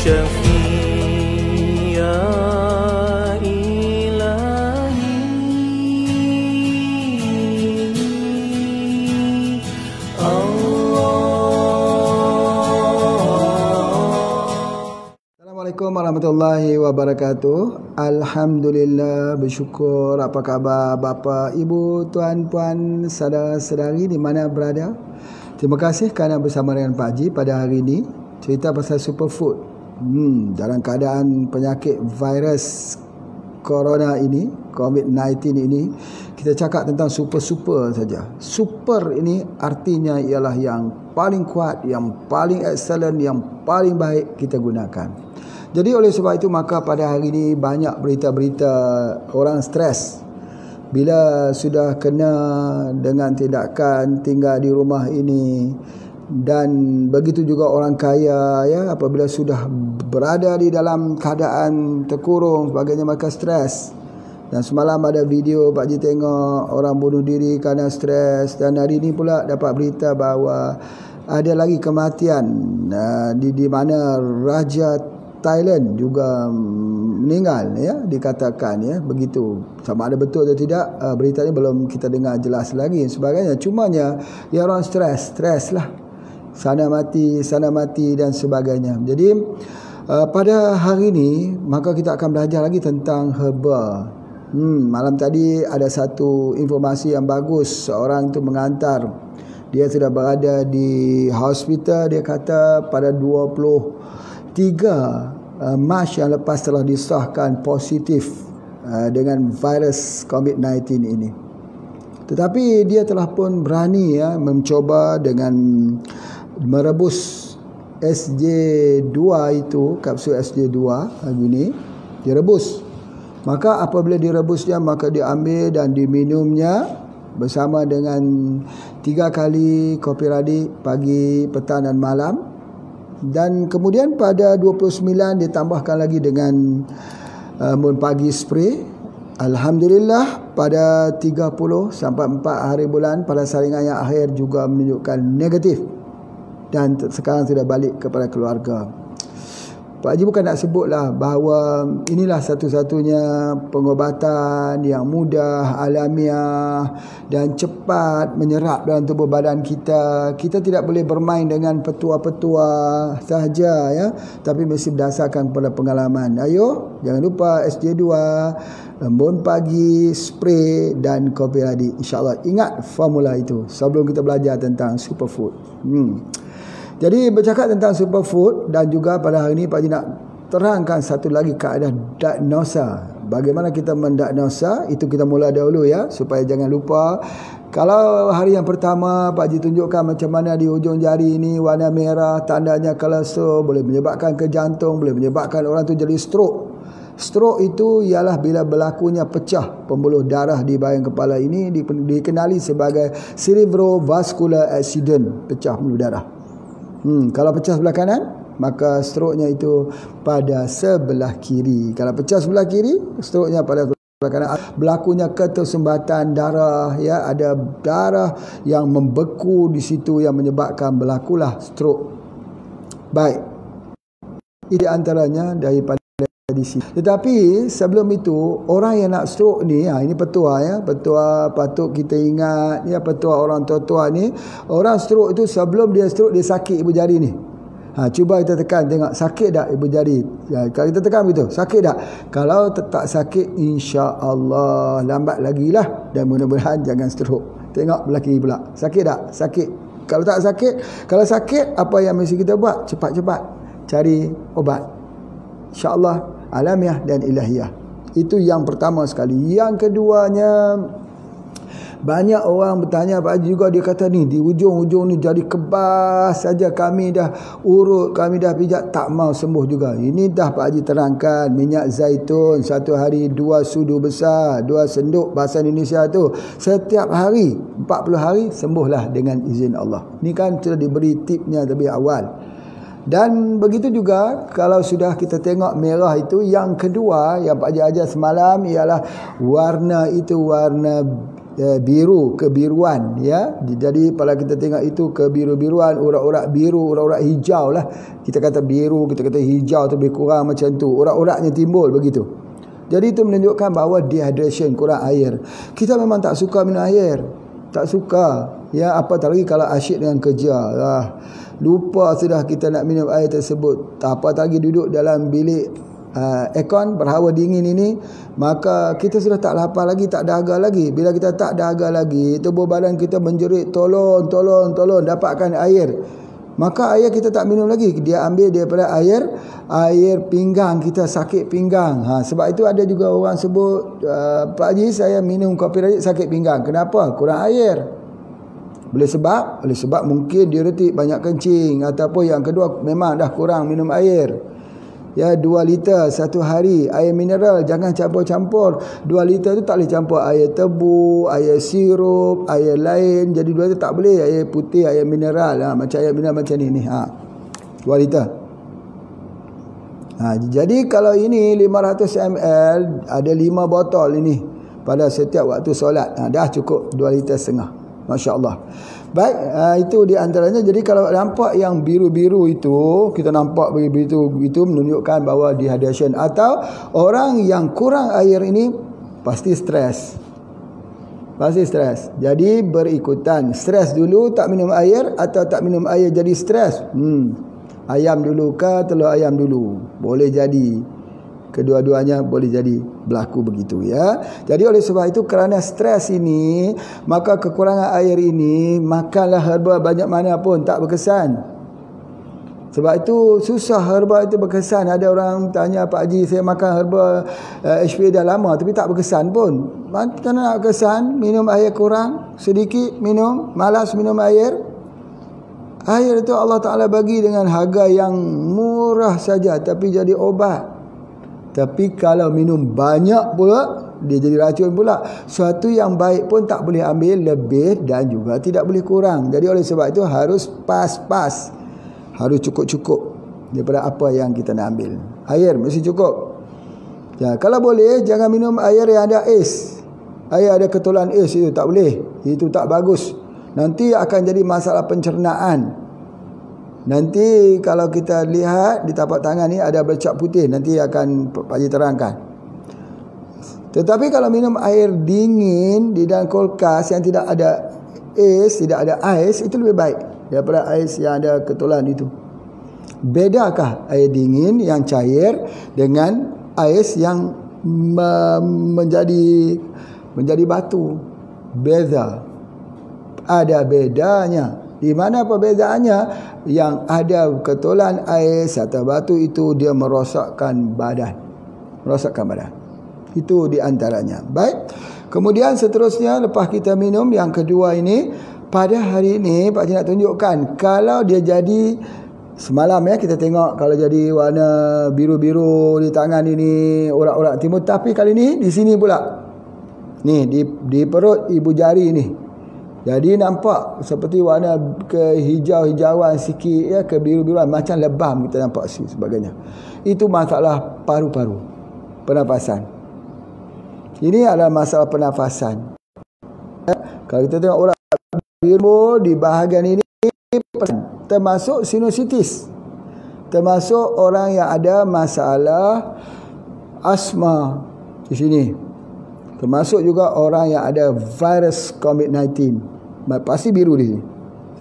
شفيع يا Assalamualaikum warahmatullahi wabarakatuh. Alhamdulillah, bersyukur. Apa khabar bapa, ibu, tuan, puan, saudara-saudari di mana berada? Terima kasih kerana bersama dengan Pak Haji pada hari ini. Cerita pasal superfood. Dalam keadaan penyakit virus corona ini, COVID-19 ini, kita cakap tentang super saja. Super ini artinya ialah yang paling kuat, yang paling excellent, yang paling baik kita gunakan. Jadi oleh sebab itu maka pada hari ini banyak berita-berita orang stres bila sudah kena dengan tindakan tinggal di rumah ini, dan begitu juga orang kaya ya, apabila sudah berada di dalam keadaan terkurung sebagainya maka stres. Dan semalam ada video Pak Haji tengok orang bunuh diri kerana stres, dan hari ini pula dapat berita bahawa ada lagi kematian di mana Raja Thailand juga meninggal ya, dikatakan ya, begitu. Sama ada betul atau tidak, berita ni belum kita dengar jelas lagi sebagainya. Cumanya ya orang stres lah, sana mati dan sebagainya. Jadi pada hari ini maka kita akan belajar lagi tentang herba. Malam tadi ada satu informasi yang bagus, seorang itu mengantar, dia sudah berada di hospital. Dia kata pada 23 Mac yang lepas telah disahkan positif dengan virus COVID-19 ini. Tetapi dia telah pun berani ya mencoba dengan merebus SJ2 itu, kapsul SJ2 hari ini direbus. Maka apabila direbusnya maka diambil dan diminumnya bersama dengan 3 kali kopi radik pagi, petang dan malam. Dan kemudian pada 29 ditambahkan lagi dengan mun pagi spray. Alhamdulillah pada 30 sampai 4 hari bulan pada saringan yang akhir juga menunjukkan negatif, dan sekarang sudah balik kepada keluarga. Pak Haji bukan nak sebutlah bahawa inilah satu-satunya pengobatan yang mudah, alamiah dan cepat menyerap dalam tubuh badan kita. Kita tidak boleh bermain dengan petua-petua sahaja ya, tapi mesti berdasarkan pada pengalaman. Ayo, jangan lupa SJ2, embun pagi, spray dan kopi radik. InsyaAllah ingat formula itu sebelum kita belajar tentang superfood. Jadi bercakap tentang superfood, dan juga pada hari ini Pak Haji nak terangkan satu lagi kaedah diagnosa. Bagaimana kita mendiagnosa, itu kita mula dahulu ya, supaya jangan lupa. Kalau hari yang pertama Pak Haji tunjukkan macam mana di hujung jari ini warna merah, tandanya kolesterol, boleh menyebabkan ke jantung, boleh menyebabkan orang tu jadi stroke. Stroke itu ialah bila berlakunya pecah pembuluh darah di bahagian kepala ini, dikenali sebagai cerebrovascular accident, pecah pembuluh darah. Kalau pecah sebelah kanan, maka stroke-nya itu pada sebelah kiri. Kalau pecah sebelah kiri, stroke-nya pada sebelah kanan. Berlakunya ketersumbatan darah ya, ada darah yang membeku di situ yang menyebabkan berlakulah stroke. Baik. Ini antaranya daripada di sini. Tetapi sebelum itu, orang yang nak stroke ni, ini petua ya, petua patut kita ingat ya, petua orang tua-tua ni. Orang stroke itu sebelum dia stroke dia sakit ibu jari ni. Cuba kita tekan tengok sakit tak ibu jari. Kalau kita tekan begitu, sakit tak? Kalau tak sakit, insya-Allah lambat lagi lah, dan mudah-mudahan jangan stroke. Tengok belah kiri pula. Sakit tak? Sakit. Kalau tak sakit, kalau sakit apa yang mesti kita buat? Cepat-cepat cari obat. InsyaAllah alamiah dan ilahiyah. Itu yang pertama sekali. Yang keduanya, banyak orang bertanya Pak Haji juga, dia kata ni di ujung-ujung ni jadi kebas saja, kami dah urut, kami dah pijat, tak mau sembuh juga. Ini dah Pak Haji terangkan, minyak zaitun satu hari 2 sudu besar, 2 senduk bahasa Indonesia tu, setiap hari 40 hari sembuhlah dengan izin Allah. Ni kan sudah diberi tipnya lebih awal. Dan begitu juga kalau sudah kita tengok merah itu, yang kedua yang Pak Haji ajar semalam ialah warna itu warna biru, kebiruan ya. Jadi kalau kita tengok itu kebiru-biruan, urat-urat biru, urat-urat hijau lah. Kita kata biru, kita kata hijau, lebih kurang macam tu. Urat-uratnya timbul begitu. Jadi itu menunjukkan bahawa dehydration, kurang air. Kita memang tak suka minum air. Tak suka. Ya, apatah lagi kalau asyik dengan kerja. Lupa sudah kita nak minum air tersebut. Apatah lagi duduk dalam bilik aircon berhawa dingin ini, maka kita sudah tak lapar lagi, tak dahaga lagi. Bila kita tak dahaga lagi, tubuh badan kita menjerit, tolong dapatkan air. Maka air kita tak minum lagi. Dia ambil daripada air pinggang kita, sakit pinggang. Sebab itu ada juga orang sebut, Pak Haji, saya minum kopi rajik sakit pinggang. Kenapa? Kurang air. Boleh sebab mungkin diuretik banyak kencing, ataupun yang kedua memang dah kurang minum air. Ya, 2 liter satu hari air mineral, jangan campur-campur. 2 liter tu tak boleh campur air tebu, air sirup, air lain. Jadi 2 liter tak boleh, air putih, air mineral macam air mineral macam ni 2 liter. Jadi kalau ini 500 ml, ada 5 botol ini pada setiap waktu solat. Dah cukup 2 liter setengah. Masya-Allah. Baik, itu di antaranya. Jadi kalau nampak yang biru-biru itu, kita nampak begitu, itu menunjukkan bahawa dehydration. Atau orang yang kurang air ini pasti stres. Jadi berikutan. Stres dulu tak minum air, atau tak minum air jadi stres. Ayam dulu ke telur ayam dulu? Boleh jadi. Kedua-duanya boleh jadi berlaku begitu ya. Jadi oleh sebab itu, kerana stres ini, maka kekurangan air ini, makanlah herba banyak mana pun tak berkesan. Sebab itu susah herba itu berkesan. Ada orang tanya, Pak Haji, saya makan herba HPA dah lama tapi tak berkesan pun. Macam mana nak berkesan? Minum air kurang, sedikit minum, malas minum air. Air itu Allah Ta'ala bagi dengan harga yang murah saja, tapi jadi obat. Tapi kalau minum banyak pula, dia jadi racun pula. Suatu yang baik pun tak boleh ambil lebih dan juga tidak boleh kurang. Jadi oleh sebab itu harus pas-pas, harus cukup-cukup daripada apa yang kita nak ambil. Air mesti cukup. Ya, kalau boleh jangan minum air yang ada ais. Air ada ketulan ais, itu tak boleh. Itu tak bagus. Nanti akan jadi masalah pencernaan. Nanti kalau kita lihat di tapak tangan ni ada bercak putih, nanti akan Pak Haji terangkan. Tetapi kalau minum air dingin di dalam kulkas yang tidak ada ais, tidak ada ais, itu lebih baik daripada ais yang ada ketulan itu. Bedakah air dingin yang cair dengan ais yang menjadi batu? Beza. Ada bedanya. Di mana perbezaannya? Yang ada ketulan ais atau batu itu dia merosakkan badan. Itu di antaranya. Baik. Kemudian seterusnya, lepas kita minum yang kedua ini, pada hari ini Pak Haji nak tunjukkan, kalau dia jadi semalam ya, kita tengok kalau jadi warna biru-biru di tangan ini, urat-urat timbul, tapi kali ini di sini pula. Ni di perut ibu jari ni. Jadi nampak seperti warna kehijau-hijauan sikit ya, kebiru-biruan, macam lebam kita nampak sebagainya. Itu masalah paru-paru, pernafasan. Ini adalah masalah pernafasan. Kalau kita tengok urat biru di bahagian ini, termasuk sinusitis, termasuk orang yang ada masalah asma di sini, termasuk juga orang yang ada virus COVID-19. Pasti biru di sini.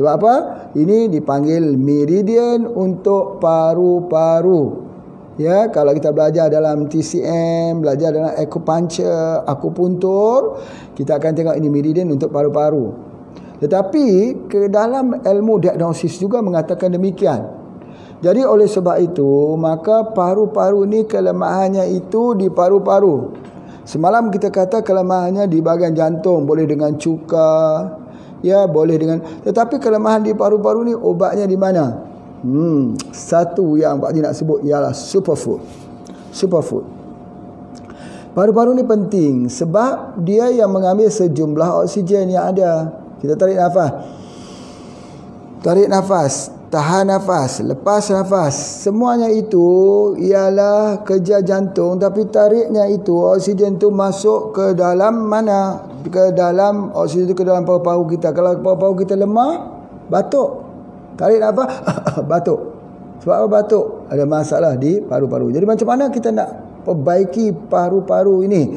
Sebab apa? Ini dipanggil meridian untuk paru-paru. Ya, kalau kita belajar dalam TCM, belajar dalam akupuntur, kita akan tengok ini meridian untuk paru-paru. Tetapi ke dalam ilmu diagnosis juga mengatakan demikian. Jadi oleh sebab itu, maka paru-paru ni kelemahannya itu di paru-paru. Semalam kita kata kelemahannya di bahagian jantung, boleh dengan cuka, ya boleh dengan, tetapi kelemahan di paru-paru ni obatnya di mana? Satu yang Pak Haji nak sebut ialah superfood. Paru-paru ni penting sebab dia yang mengambil sejumlah oksigen yang ada. Kita tarik nafas. tahan nafas, lepas nafas, semuanya itu ialah kerja jantung. Tapi tariknya itu, oksigen tu masuk ke dalam mana? Ke dalam, oksigen itu ke dalam paru-paru kita. Kalau paru-paru kita lemah, batuk. Tarik nafas, batuk. Sebab apa batuk? Ada masalah di paru-paru. Jadi macam mana kita nak perbaiki paru-paru ini?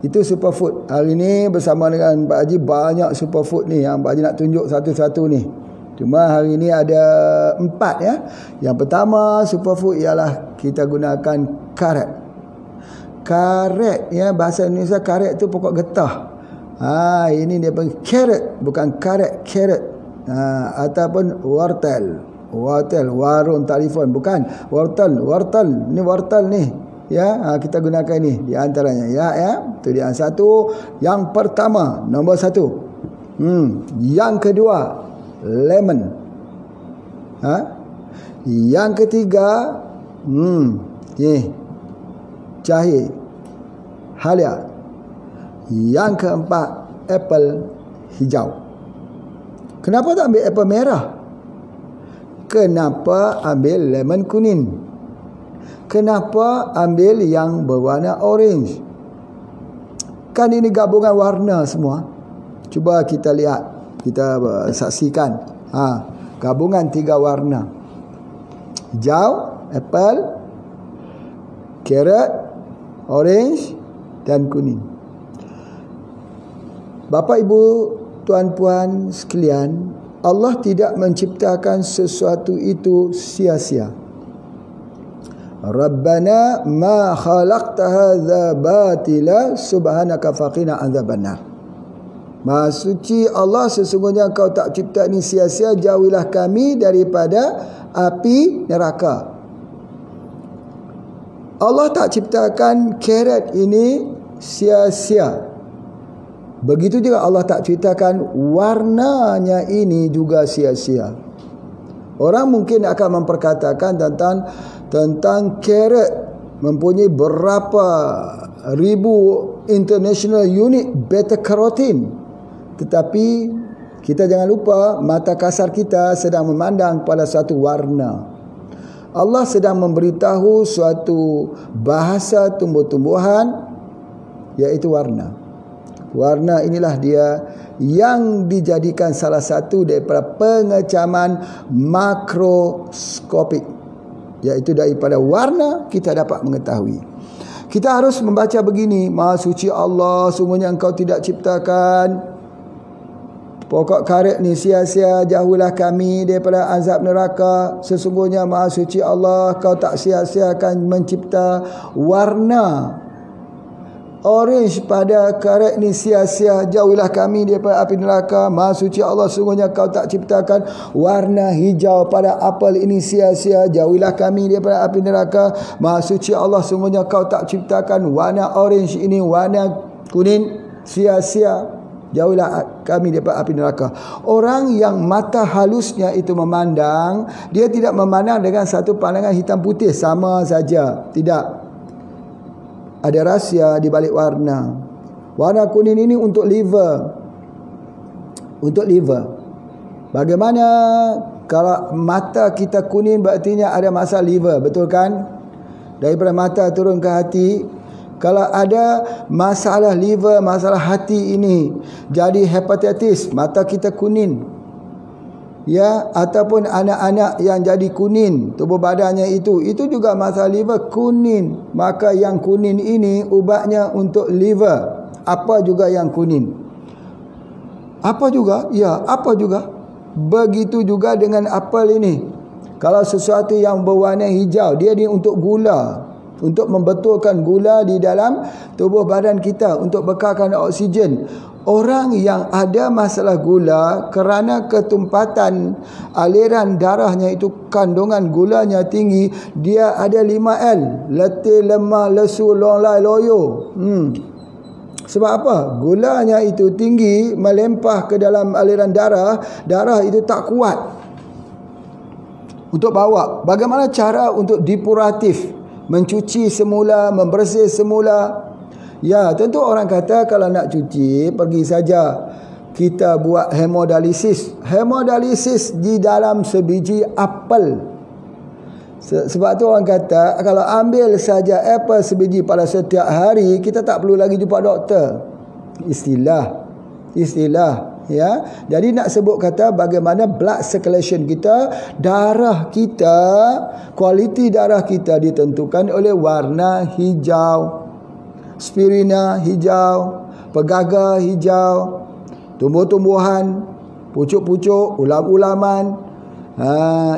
Itu superfood. Hari ini bersama dengan Pak Haji banyak superfood ni yang Pak Haji nak tunjuk satu-satu ni. Cuma hari ini ada 4 ya. Yang pertama superfood ialah kita gunakan karet. Karet ya, bahasa Indonesia karet tu pokok getah. Ini dia panggil carrot, bukan karet, carrot. Ataupun wortel, warung telefon, bukan wortel. Ini wortel ni. Ya, kita gunakan ni di antaranya ya. Tu dia satu. Yang pertama, nombor 1. Yang kedua, lemon. Yang ketiga, jahe, halia. Yang keempat, apple hijau. Kenapa tak ambil apple merah? Kenapa ambil lemon kuning? Kenapa ambil yang berwarna orange? Kan ini gabungan warna semua. Cuba kita lihat, kita saksikan. Gabungan 3 warna. Hijau, apple, carrot, orange dan kuning. Bapak, Ibu, tuan-puan sekalian, Allah tidak menciptakan sesuatu itu sia-sia. Rabbana ma khalaqta hadza batila subhanaka faqina adzabannar. Maha suci Allah, sesungguhnya Kau tak cipta ini sia-sia, jauhilah kami daripada api neraka. Allah tak ciptakan carrot ini sia-sia. Begitu juga Allah tak ciptakan warnanya ini juga sia-sia. Orang mungkin akan memperkatakan tentang carrot mempunyai berapa ribu international unit beta carotene. Tetapi kita jangan lupa, mata kasar kita sedang memandang pada satu warna. Allah sedang memberitahu suatu bahasa tumbuh-tumbuhan, iaitu warna. Warna inilah dia yang dijadikan salah satu daripada pengecaman makroskopik, iaitu daripada warna kita dapat mengetahui. Kita harus membaca begini: Maha suci Allah, sungguhnya Engkau tidak ciptakan pokok karet ni sia-sia, jauhilah kami daripada azab neraka. Sesungguhnya Maha suci Allah, Kau tak sia-siakan mencipta warna orange pada karet ni sia-sia, jauhilah kami daripada api neraka. Maha suci Allah, sungguhnya Kau tak ciptakan warna hijau pada apel ini sia-sia, jauhilah kami daripada api neraka. Maha suci Allah, sungguhnya Kau tak ciptakan warna orange ini, warna kuning sia-sia, jauhilah kami daripada api neraka. Orang yang mata halusnya itu memandang, dia tidak memandang dengan satu pandangan hitam putih sama saja. Tidak. Ada rahsia di balik warna. Warna kuning ini untuk liver. Untuk liver. Bagaimana kalau mata kita kuning, berartinya ada masalah liver, betul kan? Daripada mata turun ke hati. Kalau ada masalah liver, masalah hati ini, jadi hepatitis, mata kita kuning. Ya, ataupun anak-anak yang jadi kuning tubuh badannya itu juga masalah liver, kuning. Maka yang kuning ini ubatnya untuk liver. Apa juga yang kuning? Apa juga? Ya, apa juga? Begitu juga dengan apel ini. Kalau sesuatu yang berwarna hijau, dia ni untuk gula, untuk membetulkan gula di dalam tubuh badan kita, untuk bekalkan oksigen. Orang yang ada masalah gula, kerana ketumpatan aliran darahnya itu kandungan gulanya tinggi, dia ada 5L, letih, lemah, lesu, longlai, loyo. Sebab apa? Gulanya itu tinggi, melempah ke dalam aliran darah, darah itu tak kuat untuk bawa. Bagaimana cara untuk depuratif, mencuci semula, membersih semula? Ya, tentu orang kata kalau nak cuci, pergi saja kita buat hemodialisis. Hemodialisis di dalam sebiji apel. Sebab tu orang kata kalau ambil saja apel sebiji pada setiap hari, kita tak perlu lagi jumpa doktor. Istilah ya. Jadi nak sebut kata bagaimana blood circulation kita, darah kita, kualiti darah kita ditentukan oleh warna hijau, spirina hijau, pegaga hijau, tumbuh-tumbuhan, pucuk-pucuk, ulam-ulaman,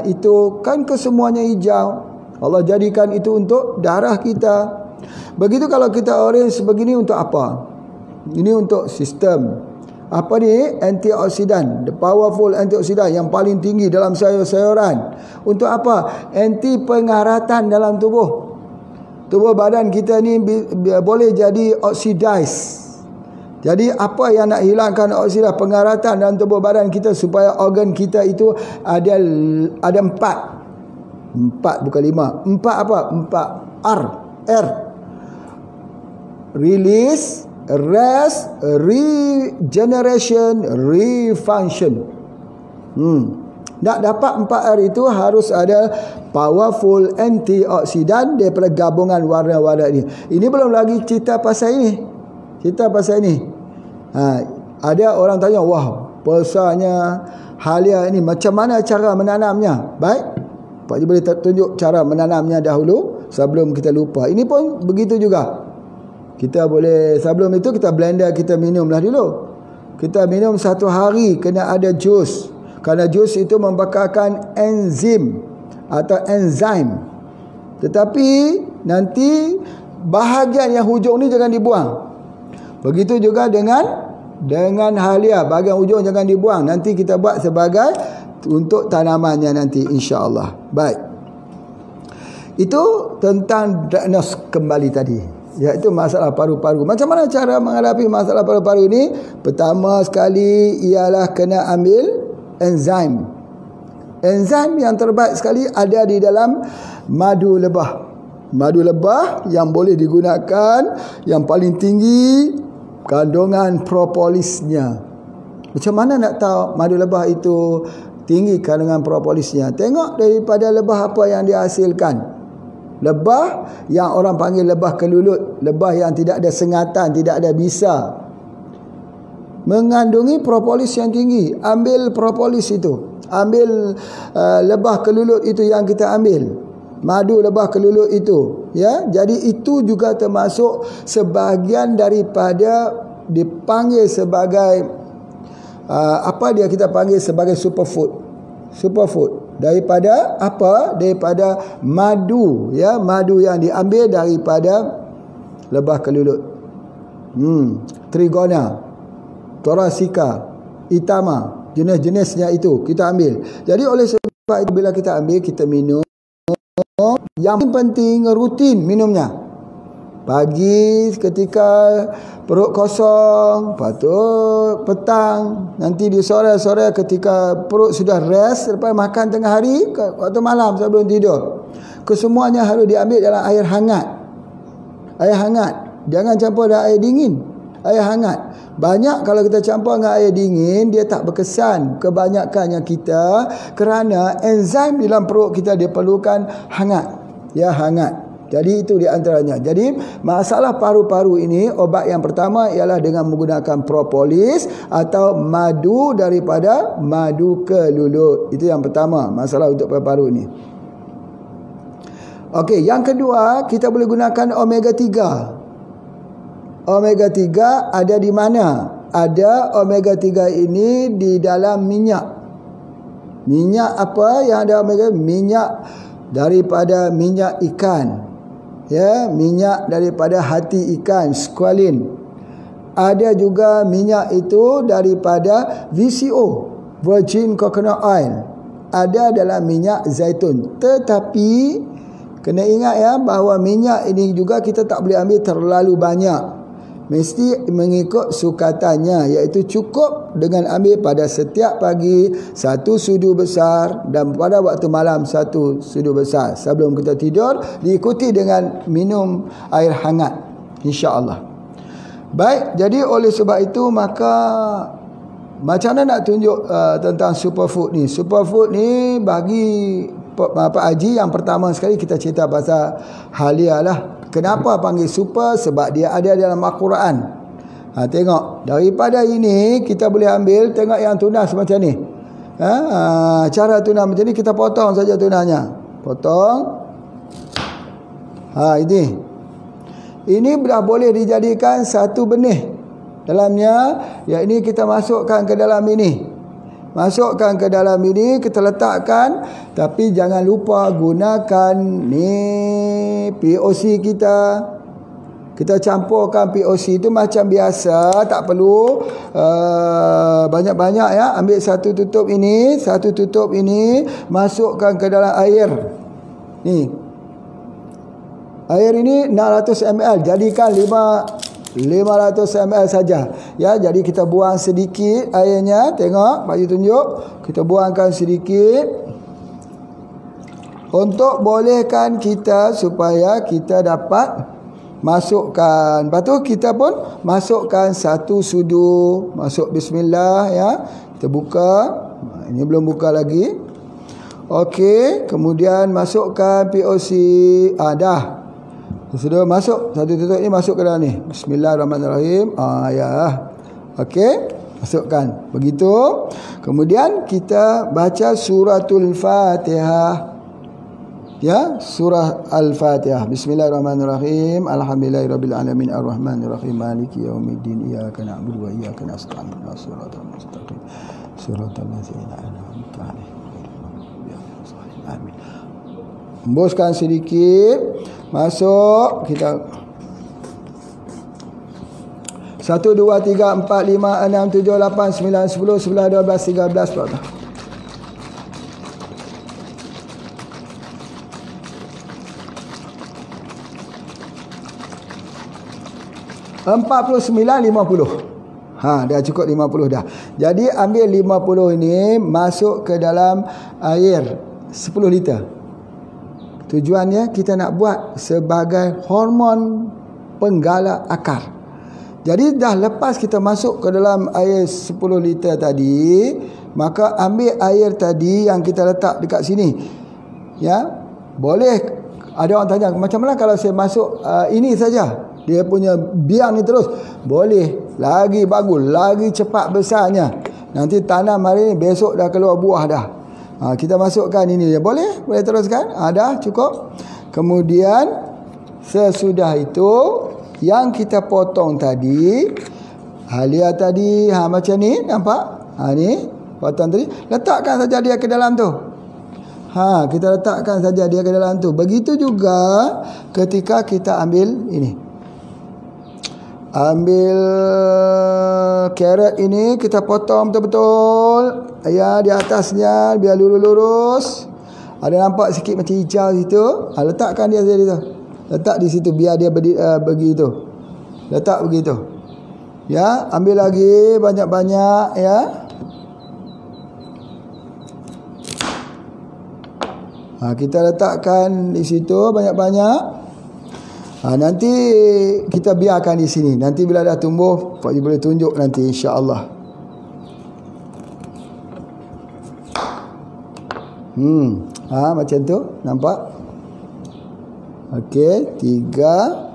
itu kan kesemuanya hijau. Allah jadikan itu untuk darah kita. Begitu kalau kita orange begini untuk apa? Ini untuk sistem apa ni? Antioksidan, the powerful antioksidan yang paling tinggi dalam sayur-sayuran. Untuk apa? Anti pengaratan dalam tubuh. Tubuh badan kita ni boleh jadi oxidize. Jadi apa yang nak hilangkan oksidah, pengaratan dalam tubuh badan kita supaya organ kita itu ada 4 bukan 5. 4 apa? 4 R. Release, rest, regeneration, refunction. Nak dapat 4R itu harus ada powerful antioksidan daripada gabungan warna-warna ini. Ini belum lagi cerita pasal ini. Ada orang tanya, wah, besarnya halia ini, macam mana cara menanamnya? Baik, Pak Haji boleh tunjuk cara menanamnya dahulu sebelum kita lupa. Ini pun begitu juga. Kita boleh, sebelum itu kita blender, kita minumlah dulu. Kita minum 1 hari kena ada jus. Kerana jus itu membakarkan enzim atau enzim. Tetapi nanti bahagian yang hujung ni jangan dibuang. Begitu juga dengan halia, bahagian hujung jangan dibuang. Nanti kita buat sebagai untuk tanamannya nanti, insya-Allah. Baik. Itu tentang diagnos kembali tadi, iaitu masalah paru-paru. Macam mana cara menghadapi masalah paru-paru ini? Pertama sekali ialah kena ambil enzim. Enzim yang terbaik sekali ada di dalam madu lebah. Madu lebah yang boleh digunakan, yang paling tinggi kandungan propolisnya. Macam mana nak tahu madu lebah itu tinggi kandungan propolisnya? Tengok daripada lebah apa yang dihasilkan. Lebah yang orang panggil lebah kelulut, lebah yang tidak ada sengatan, tidak ada bisa, mengandungi propolis yang tinggi. Ambil propolis itu, ambil lebah kelulut itu yang kita ambil, madu lebah kelulut itu, ya. Jadi itu juga termasuk sebahagian daripada dipanggil sebagai kita panggil sebagai superfood. Daripada apa? Daripada madu, ya, madu yang diambil daripada lebah kelulut. Trigona, Thoracica, Itama, jenis-jenisnya itu kita ambil. Jadi oleh sebab itu bila kita ambil, kita minum. Yang penting rutin minumnya. Pagi ketika perut kosong, patut petang, nanti di sore-sore ketika perut sudah rest, lepas makan tengah hari, waktu malam sebelum tidur. Kesemuanya harus diambil dalam air hangat. Air hangat. Jangan campur dengan air dingin. Air hangat. Banyak kalau kita campur dengan air dingin, dia tak berkesan. Kebanyakannya kita, kerana enzim dalam perut kita diperlukan hangat. Ya, hangat. Jadi itu di antaranya. Jadi masalah paru-paru ini, obat yang pertama ialah dengan menggunakan propolis atau madu daripada madu kelulut. Itu yang pertama, masalah untuk paru-paru ini. Okey, yang kedua, kita boleh gunakan omega 3. Omega 3 ada di mana? Ada omega 3 ini di dalam minyak. Minyak apa yang ada omega? Minyak daripada minyak ikan. Ya, minyak daripada hati ikan, squalene. Ada juga minyak itu daripada VCO, virgin coconut oil. Ada dalam minyak zaitun. Tetapi kena ingat ya, bahawa minyak ini juga kita tak boleh ambil terlalu banyak. Mesti mengikut sukatannya, iaitu cukup dengan ambil pada setiap pagi 1 sudu besar dan pada waktu malam 1 sudu besar. Sebelum kita tidur, diikuti dengan minum air hangat, insya-Allah. Baik, jadi oleh sebab itu maka Macam mana nak tunjuk tentang superfood ni? Superfood ni bagi Pak Haji, yang pertama sekali kita cerita pasal halia lah. Kenapa panggil super? Sebab dia ada dalam Al-Quran. Tengok, daripada ini kita boleh ambil, tengok yang tunas macam ni. Cara tunas macam ni, kita potong saja tunanya. Potong. Ini dah boleh dijadikan satu benih dalamnya. Yang ini kita masukkan ke dalam ini. Masukkan ke dalam ini, kita letakkan. Tapi jangan lupa gunakan ni POC kita. Kita campurkan POC itu macam biasa, tak perlu banyak-banyak ya. Ambil satu tutup ini, satu tutup ini, masukkan ke dalam air. Ni. Air ini 600 ml, jadikan 500 ml saja. Ya, jadi kita buang sedikit airnya. Tengok, Pak Haji tunjuk. Kita buangkan sedikit untuk bolehkan kita supaya kita dapat masukkan. Lepas tu kita pun masukkan satu sudu. Masuk bismillah ya. Kita buka. Ini belum buka lagi. Okey, kemudian masukkan POC. Dah. Sudah masuk satu tutup ni, masuk ke dalam ni. Bismillahirrahmanirrahim. Ya. Okey, masukkan. Begitu. Kemudian kita baca suratul Fatihah. Ya, surah Al-Fatihah. Bismillahirrahmanirrahim. Alhamdulillahirabbil alamin arrahmanirrahim maliki yaumiddin iyyaka na'budu wa iyyaka nasta'in ihdinas siratal mustaqim siratal ladzina an'amta 'alaihim. Amin. Hembuskan sedikit. Masuk. Kita 1, 2, 3, 4, 5, 6, 7, 8, 9, 10, 11, 12, 13, 14. 49, 50. Dah cukup 50 dah. Jadi ambil 50 ini, masuk ke dalam air 10 liter. Tujuannya kita nak buat sebagai hormon penggalak akar. Jadi dah lepas kita masuk ke dalam air 10 liter tadi, maka ambil air tadi yang kita letak dekat sini. Ya. Boleh, ada orang tanya, macam mana kalau saya masuk ini saja? Dia punya biang ni terus. Boleh. Lagi bagus, lagi cepat besarnya. Nanti tanam hari ni, besok dah keluar buah dah. Kita masukkan ini je. Boleh? Boleh teruskan? Dah cukup. Kemudian sesudah itu yang kita potong tadi, halia tadi, macam ni, nampak? Ni potong tadi, letakkan saja dia ke dalam tu. Kita letakkan saja dia ke dalam tu. Begitu juga ketika kita ambil ini. Ambil carrot ini, kita potong betul-betul. Ya, di atasnya biar lurus-lurus. Ada nampak sikit macam hijau situ. Letakkan dia di situ. Letak di situ biar dia begitu. Letak begitu. Ya, ambil lagi banyak-banyak ya. Kita letakkan di situ banyak-banyak. Nanti kita biarkan di sini. Nanti bila dah tumbuh, Pak Haji boleh tunjuk nanti insya-Allah. Macam tu, nampak? Okey, 3.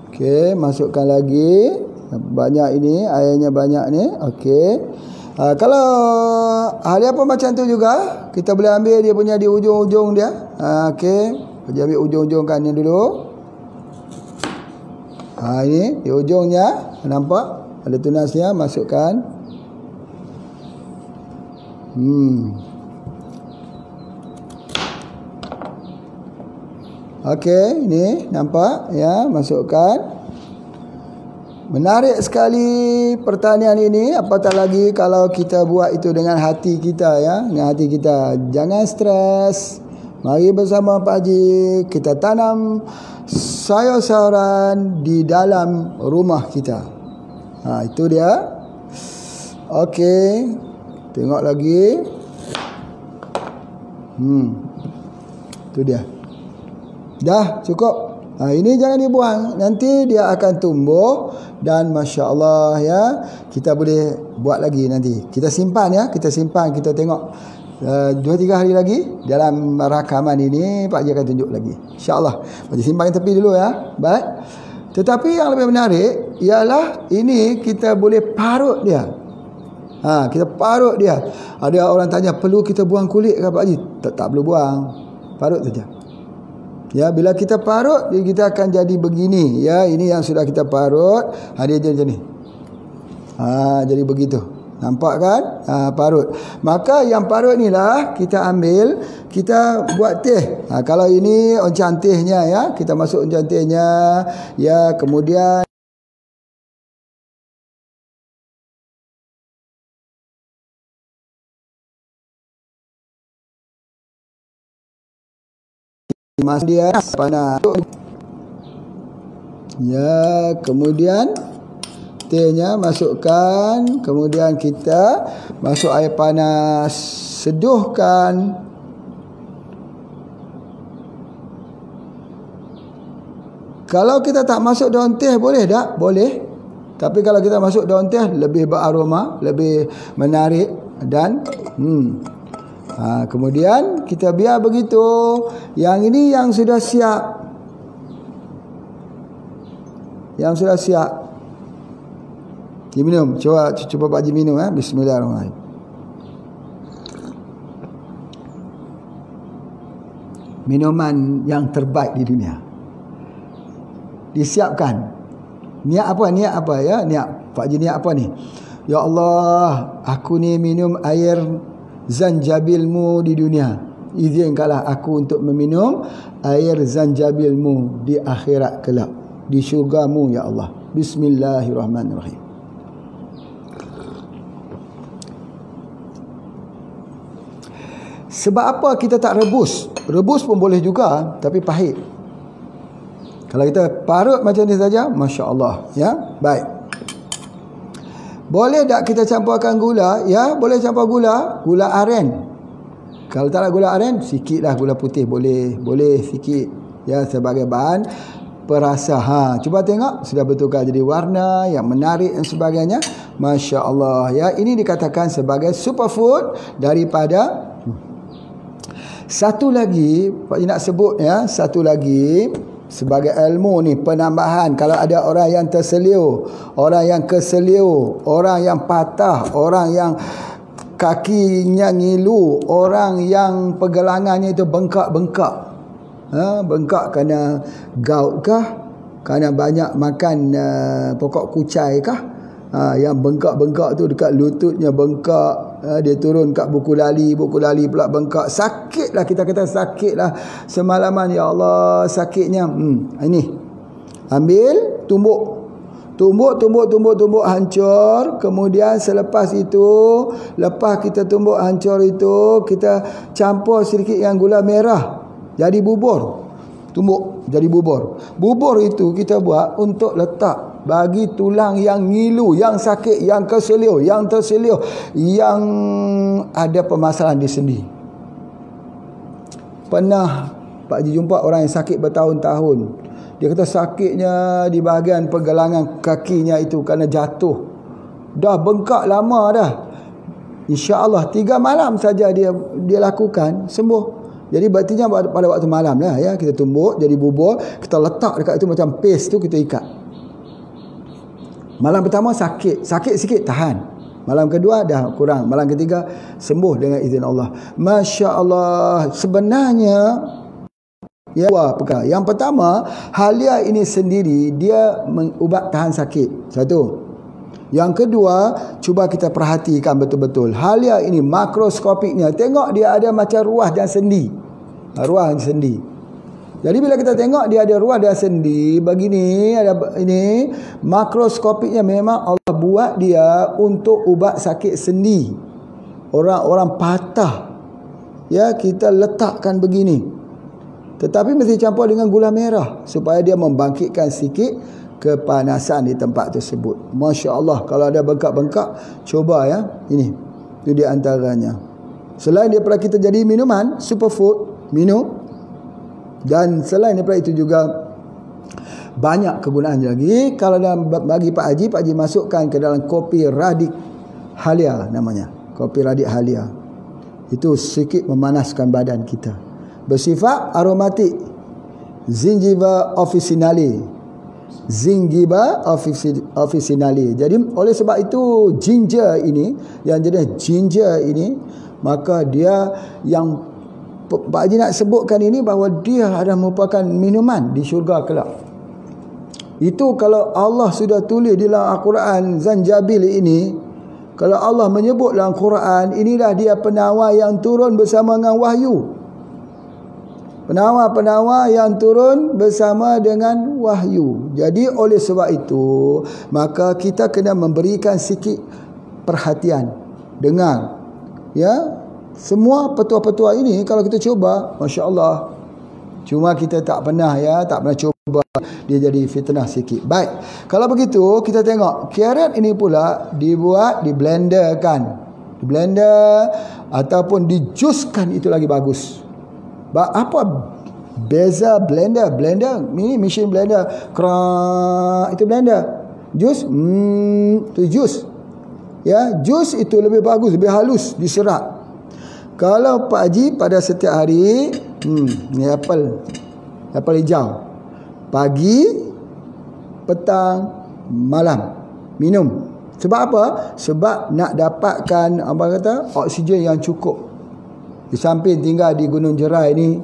Okey, masukkan lagi. Banyak ini, airnya banyak ni. Okey. Kalau halia pun macam tu juga, kita boleh ambil dia punya di ujung-ujung dia. Okey, kita ambil ujung-ujung kan ni dulu. Ini di ujungnya, nampak? Ada tunasnya, masukkan. Okey, ini nampak ya, masukkan. Menarik sekali pertanian ini, apatah lagi kalau kita buat itu dengan hati kita ya, dengan hati kita. Jangan stres. Mari bersama Pak Haji kita tanam sayur-sayuran di dalam rumah kita. Itu dia. Okey. Tengok lagi. Itu dia. Dah cukup. Ini jangan dibuang, nanti dia akan tumbuh dan Masya Allah ya, kita boleh buat lagi nanti. Kita simpan ya, kita simpan, kita tengok 2-3 hari lagi dalam rakaman ini Pak Haji akan tunjuk lagi, InsyaAllah. Pak Haji simpan tepi dulu ya. Baik. Tetapi yang lebih menarik ialah ini kita boleh parut dia. Kita parut dia. Ada orang tanya, perlu kita buang kulit ke Pak Haji? Tak perlu buang, parut saja. Ya, bila kita parut, kita akan jadi begini. Ya, ini yang sudah kita parut. Dia jadi macam ni. Jadi begitu. Nampak kan? Parut. Maka yang parut ni lah kita ambil, kita buat teh. Kalau ini onchan tehnya ya, kita masuk onchan tehnya. Ya, kemudian mas dia panas. Ya, kemudian tehnya masukkan, kemudian kita masuk air panas, seduhkan. Kalau kita tak masuk daun teh boleh tak? Boleh. Tapi kalau kita masuk daun teh lebih beraroma, lebih menarik dan kemudian kita biar begitu. Yang ini yang sudah siap. Yang sudah siap. Diminum. Coba Pak Haji minum ya. Bismillahirrahmanirrahim. Minuman yang terbaik di dunia. Disiapkan. Niat apa ya? Niat Pak Haji niat apa ni? Ya Allah, aku ni minum air zanjabilmu di dunia. Izinkanlah aku untuk meminum air zanjabilmu di akhirat kelak, di syurgamu ya Allah. Bismillahirrahmanirrahim. Sebab apa kita tak rebus? Rebus pun boleh juga, tapi pahit. Kalau kita parut macam ni saja, Masya Allah ya. Baik. Boleh tak kita campurkan gula? Ya, boleh campur gula aren. Kalau tak nak gula aren, sikitlah gula putih boleh. Boleh sikit. Ya, sebagai bahan perasa. Cuba tengok, sudah betulkah jadi warna yang menarik dan sebagainya. Masya Allah. Ya, ini dikatakan sebagai superfood daripada. Satu lagi, Pak Haji nak sebut ya, satu lagi. Sebagai ilmu ni, penambahan. Kalau ada orang yang terseliu, orang yang keseliu, orang yang patah, orang yang kakinya ngilu, orang yang pergelangannya itu bengkak-bengkak. Bengkak kerana gout kah? Kerana banyak makan pokok kucai kah? Yang bengkak-bengkak tu dekat lututnya bengkak. Dia turun kat buku lali pula bengkak. Sakitlah, kita kata sakitlah semalaman. Ya Allah, sakitnya. Ini ambil, tumbuk hancur. Kemudian selepas itu, lepas kita tumbuk hancur itu, kita campur sedikit yang gula merah, jadi bubur. Tumbuk jadi bubur. Bubur itu kita buat untuk letak bagi tulang yang ngilu, yang sakit, yang keseliu, yang terseliu, yang ada permasalahan di sendi. Pernah Pak Haji jumpa orang yang sakit bertahun-tahun. Dia kata sakitnya di bahagian pergelangan kakinya itu kerana jatuh. Dah bengkak lama dah. InsyaAllah 3 malam saja dia lakukan, sembuh. Jadi berartinya pada waktu malam lah ya, kita tumbuk jadi bubur, kita letak dekat itu macam paste tu, kita ikat. Malam pertama sakit sikit, tahan. Malam kedua dah kurang. Malam ketiga sembuh dengan izin Allah. Masya Allah. Sebenarnya ya, perkara. Yang pertama, halia ini sendiri dia ubat tahan sakit. Satu. Yang kedua, cuba kita perhatikan betul-betul. Halia ini makroskopiknya, tengok dia ada macam ruas dan sendi. Ruas dan sendi. Jadi bila kita tengok dia ada ruas dan sendi begini, ada ini makroskopiknya, memang Allah buat dia untuk ubat sakit sendi. Orang-orang patah. Ya, kita letakkan begini. Tetapi mesti campur dengan gula merah supaya dia membangkitkan sikit kepanasan di tempat tersebut. Masya Allah. Kalau ada bengkak-bengkak, coba ya. Ini. Itu di antaranya. Selain daripada kita jadi minuman, superfood, minum. Dan selain daripada itu juga banyak kegunaan lagi. Kalau dalam bagi Pak Haji masukkan ke dalam kopi Radik Halia namanya. Kopi Radik Halia. Itu sedikit memanaskan badan kita. Bersifat aromatik. Zingiber officinale. Jadi oleh sebab itu ginger ini, yang jenis ginger ini, maka dia yang Pak Haji nak sebutkan ini bahawa dia adalah merupakan minuman di syurga kelak. Itu kalau Allah sudah tulis di dalam Al-Quran Zanjabil ini, kalau Allah menyebut dalam Quran, inilah dia penawar yang turun bersama dengan wahyu. Penawar-penawar yang turun bersama dengan wahyu. Jadi oleh sebab itu, maka kita kena memberikan sikit perhatian. Dengar, ya, semua petua-petua ini kalau kita cuba, Masya Allah. Cuma kita tak pernah cuba, dia jadi fitnah sikit. Baik, kalau begitu kita tengok carrot ini pula dibuat, diblenderkan, diblender ataupun dijuskan, itu lagi bagus. Apa beza blender ini, mesin blender itu blender jus, itu jus, ya, jus itu lebih bagus, lebih halus diserap. Kalau Pak Haji pada setiap hari, ni apel hijau, pagi, petang, malam minum. Sebab apa? Sebab nak dapatkan oksigen yang cukup. Di samping tinggal di Gunung Jerai ni,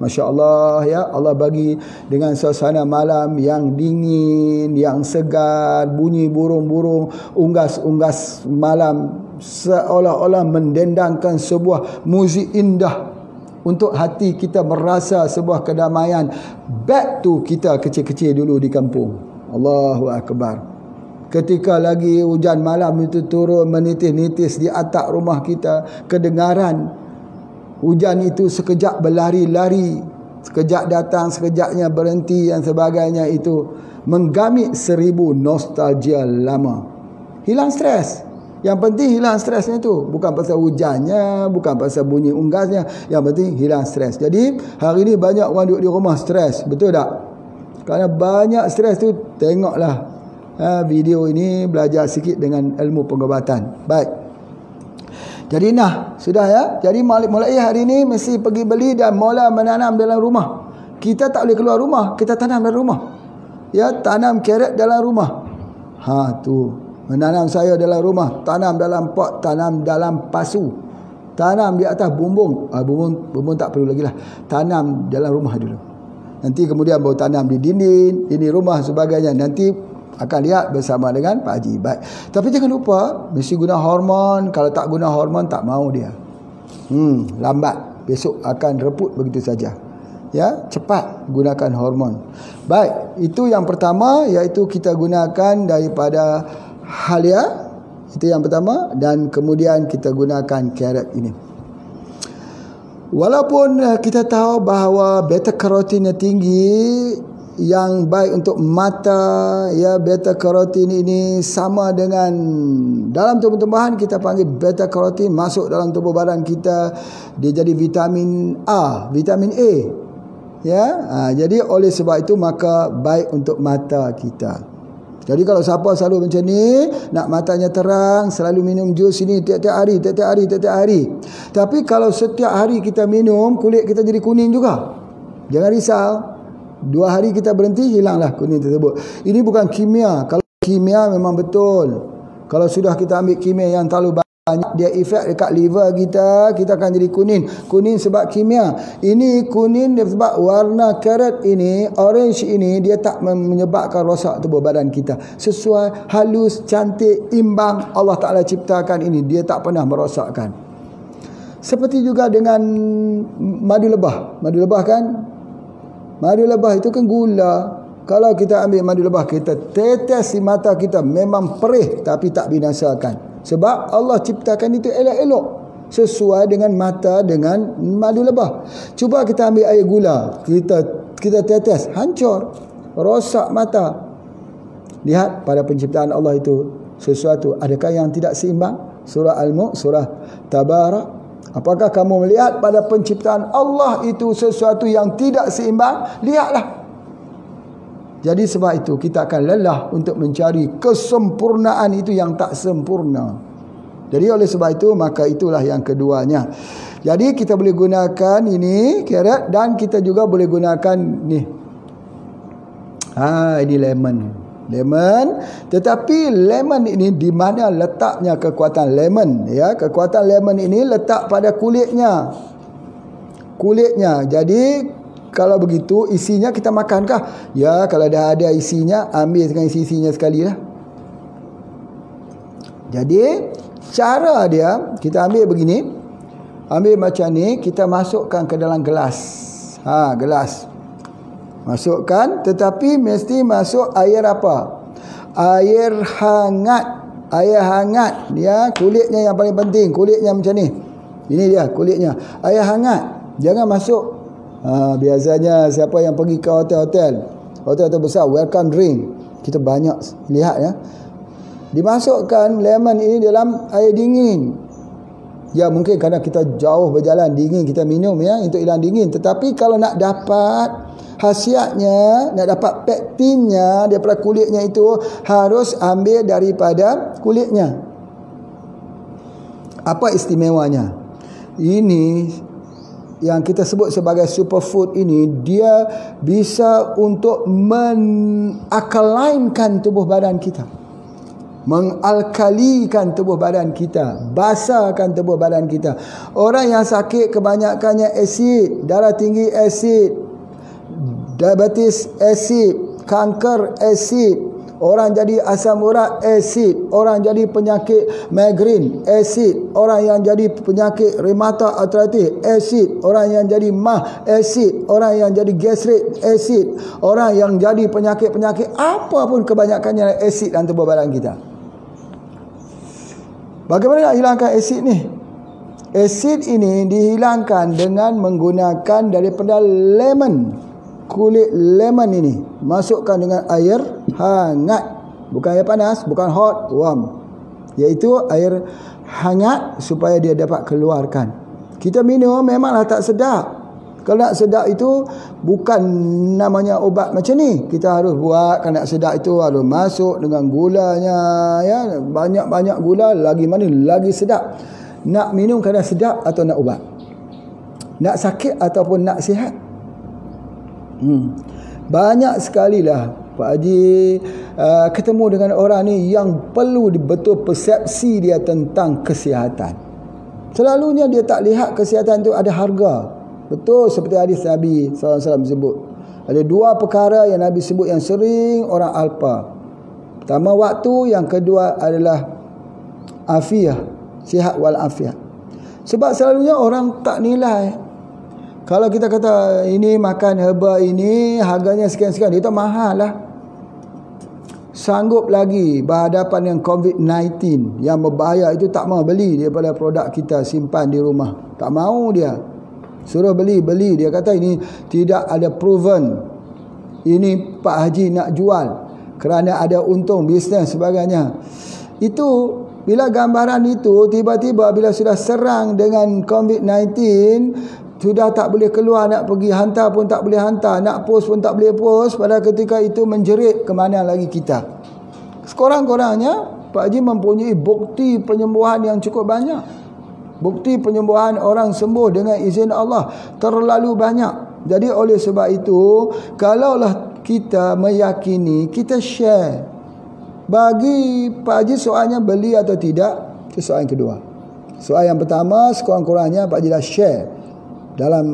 Masya Allah, ya, Allah bagi dengan suasana malam yang dingin, yang segar, bunyi burung-burung, unggas-unggas malam, seolah-olah mendendangkan sebuah muzik indah untuk hati kita merasa sebuah kedamaian. Back to kita kecil-kecil dulu di kampung. Allahu Akbar. Ketika lagi hujan malam itu turun menitis-nitis di atap rumah kita, kedengaran hujan itu sekejap berlari-lari, sekejap datang, sekejapnya berhenti dan sebagainya, itu menggamit 1000 nostalgia lama. Hilang stres. Yang penting hilang stresnya tu. Bukan pasal hujannya, bukan pasal bunyi unggasnya. Yang penting hilang stres. Jadi hari ni banyak orang duduk di rumah stres. Betul tak? Kerana banyak stres tu, tengoklah video ini, belajar sikit dengan ilmu pengobatan. Baik. Jadi sudah ya. Jadi mulai hari ini mesti pergi beli dan mula menanam dalam rumah. Kita tak boleh keluar rumah, kita tanam dalam rumah. Ya, tanam carrot dalam rumah. Tu. Menanam sayur dalam rumah, tanam dalam pot, tanam dalam pasu, tanam di atas bumbung. Bumbung tak perlu lagi lah. Tanam dalam rumah dulu. Nanti kemudian baru tanam di dinding, ini rumah sebagainya. Nanti akan lihat bersama dengan Pak Haji. Baik. Tapi jangan lupa mesti guna hormon. Kalau tak guna hormon tak mau dia. Lambat. Besok akan reput begitu saja. Ya, cepat gunakan hormon. Baik, itu yang pertama, iaitu kita gunakan daripada Halia, itu yang pertama, dan kemudian kita gunakan carrot ini. Walaupun kita tahu bahawa beta karotinnya tinggi, yang baik untuk mata, ya, beta karotin ini sama dengan dalam tumbuh-tumbuhan kita panggil beta karotin, masuk dalam tubuh badan kita, dia jadi vitamin A, vitamin A. Ya, jadi oleh sebab itu maka baik untuk mata kita. Jadi kalau siapa selalu macam ni, nak matanya terang, selalu minum jus ini tiap-tiap hari. Tapi kalau setiap hari kita minum, kulit kita jadi kuning juga. Jangan risau. 2 hari kita berhenti, hilanglah kuning tersebut. Ini bukan kimia. Kalau kimia memang betul. Kalau sudah kita ambil kimia yang terlalu banyak, dia efek dekat liver kita, kita akan jadi kuning. Kuning sebab kimia. Ini kuning sebab warna carrot ini, orange ini, dia tak menyebabkan rosak tubuh badan kita. Sesuai, halus, cantik, imbang, Allah Ta'ala ciptakan ini. Dia tak pernah merosakkan. Seperti juga dengan madu lebah. Madu lebah kan? Madu lebah itu kan gula. Kalau kita ambil madu lebah, kita tetes di mata kita, memang perih tapi tak binasakan. Sebab Allah ciptakan itu elok-elok, sesuai dengan mata dengan madu lebah. Cuba kita ambil air gula, kita tetes, hancur, rosak mata. Lihat pada penciptaan Allah itu sesuatu, adakah yang tidak seimbang? Surah Al-Mulk, surah Tabarak. Apakah kamu melihat pada penciptaan Allah itu sesuatu yang tidak seimbang? Lihatlah. Jadi sebab itu kita akan lelah untuk mencari kesempurnaan itu yang tak sempurna. Jadi oleh sebab itu maka itulah yang keduanya. Jadi kita boleh gunakan ini carrot dan kita juga boleh gunakan ni. Ini lemon. Tetapi lemon ini di mana letaknya kekuatan lemon, ya? Kekuatan lemon ini letak pada kulitnya. Jadi kalau begitu isinya kita makankah? Ya, kalau dah ada isinya, ambil dengan isinya sekali lah. Jadi cara dia kita ambil begini. Ambil macam ni, kita masukkan ke dalam gelas. Gelas. Masukkan, tetapi mesti masuk air apa? Air hangat. Air hangat, ya, kulitnya yang paling penting. Kulitnya macam ni. Ini dia kulitnya. Air hangat. Jangan masuk. Biasanya siapa yang pergi ke hotel besar, welcome drink. Kita banyak lihat, ya. Dimasukkan lemon ini dalam air dingin. Ya, mungkin kerana kita jauh berjalan dingin kita minum, ya, untuk hilang dingin. Tetapi kalau nak dapat khasiatnya, nak dapat pektinnya daripada kulitnya itu, harus ambil daripada kulitnya. Apa istimewanya? Ini yang kita sebut sebagai superfood ini, dia bisa untuk mengalkalainkan tubuh badan kita. Mengalkalikan tubuh badan kita, basahkan tubuh badan kita. Orang yang sakit kebanyakannya asid, darah tinggi asid, diabetes asid, kanker asid, orang jadi asam urat asid, orang jadi penyakit migrain asid, orang yang jadi penyakit rheumatoid arthritis asid, orang yang jadi mah asid, orang yang jadi gastrik asid, orang yang jadi penyakit-penyakit apa pun kebanyakannya asid dalam tubuh badan kita. Bagaimana nak hilangkan asid ni? Asid ini dihilangkan dengan menggunakan daripada lemon. Kulit lemon ini masukkan dengan air hangat. Bukan air panas, bukan hot, warm. Iaitu air hangat supaya dia dapat keluarkan. Kita minum memanglah tak sedap. Kalau nak sedap itu bukan namanya obat macam ni. Kita harus buat, kalau nak sedap itu harus masuk dengan gulanya, ya, banyak-banyak gula, lagi mana lagi sedap. Nak minum kerana sedap atau nak ubat? Nak sakit ataupun nak sihat? Banyak sekali lah Pak Haji ketemu dengan orang ni yang perlu betul persepsi dia tentang kesihatan. Selalunya dia tak lihat kesihatan itu ada harga. Betul seperti hadis Nabi SAW sebut. Ada dua perkara yang Nabi sebut yang sering orang alpa. Pertama waktu, yang kedua adalah afiah, sihat wal afiah. Sebab selalunya orang tak nilai. Kalau kita kata ini makan herba ini harganya sekian-sekian, dia tak mahal lah. Sanggup lagi berhadapan dengan COVID-19 yang berbahaya itu, tak mau beli daripada produk kita, simpan di rumah. Tak mau dia. Suruh beli. Dia kata ini tidak ada proven. Ini Pak Haji nak jual kerana ada untung bisnes sebagainya. Itu bila gambaran itu tiba-tiba bila sudah serang dengan COVID-19, sudah tak boleh keluar, nak pergi hantar pun tak boleh hantar, nak post pun tak boleh post. Pada ketika itu menjerit ke mana lagi kita. Sekurang-kurangnya Pak Haji mempunyai bukti penyembuhan yang cukup banyak. Bukti penyembuhan orang sembuh dengan izin Allah terlalu banyak. Jadi oleh sebab itu, kalaulah kita meyakini, kita share. Bagi Pak Haji soalnya beli atau tidak, itu soal yang kedua. Soal yang pertama, sekurang-kurangnya Pak Haji dah share. Dalam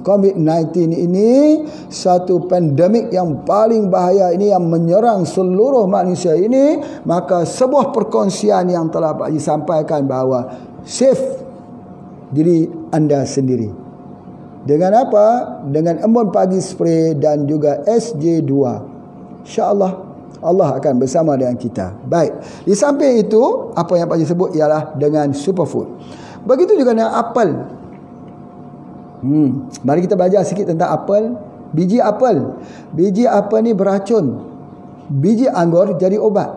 COVID-19 ini, satu pandemik yang paling bahaya ini yang menyerang seluruh manusia ini, maka sebuah perkongsian yang telah Pak Haji sampaikan bahawa save diri anda sendiri. Dengan apa? Dengan embun pagi spray dan juga SJ2. InsyaAllah Allah akan bersama dengan kita. Baik. Di samping itu, apa yang Pak Haji sebut ialah dengan superfood. Begitu juga dengan apel. Mari kita belajar sikit tentang apel. Biji apel. Biji apel ni beracun. Biji anggur jadi obat.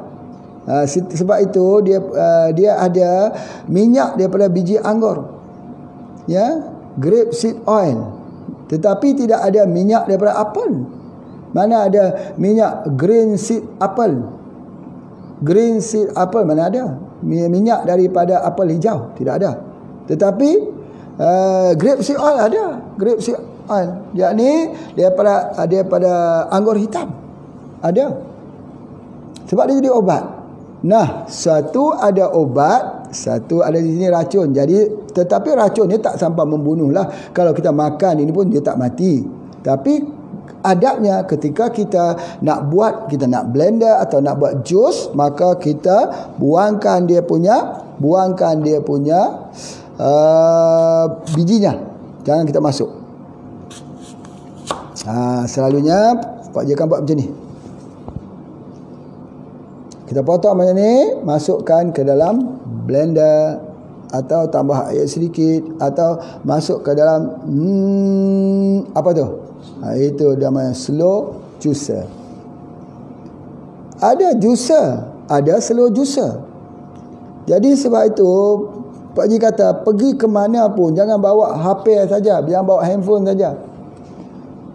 Sebab itu dia ada minyak daripada biji anggur. Ya, grape seed oil. Tetapi tidak ada minyak daripada apel. Mana ada minyak green seed apple? Green seed apple mana ada? Minyak daripada apel hijau, tidak ada. Tetapi grape seed oil ada. Grape seed oil, yakni daripada anggur hitam, ada. Sebab dia jadi obat. Nah, satu ada obat, satu ada di sini racun. Jadi tetapi racun dia tak sampai membunuh lah. Kalau kita makan ini pun dia tak mati. Tapi adabnya ketika kita nak buat, kita nak blender atau nak buat jus, maka kita buangkan dia punya bijinya. Jangan kita masuk. Selalunya Pak J akan buat macam ni. Kita potong macam ni, masukkan ke dalam blender atau tambah air sedikit atau masuk ke dalam apa tu? Itu namanya slow juicer. Ada juicer, ada slow juicer. Jadi sebab itu Pak Ji kata pergi ke mana pun jangan bawa HP saja, jangan bawa handphone saja.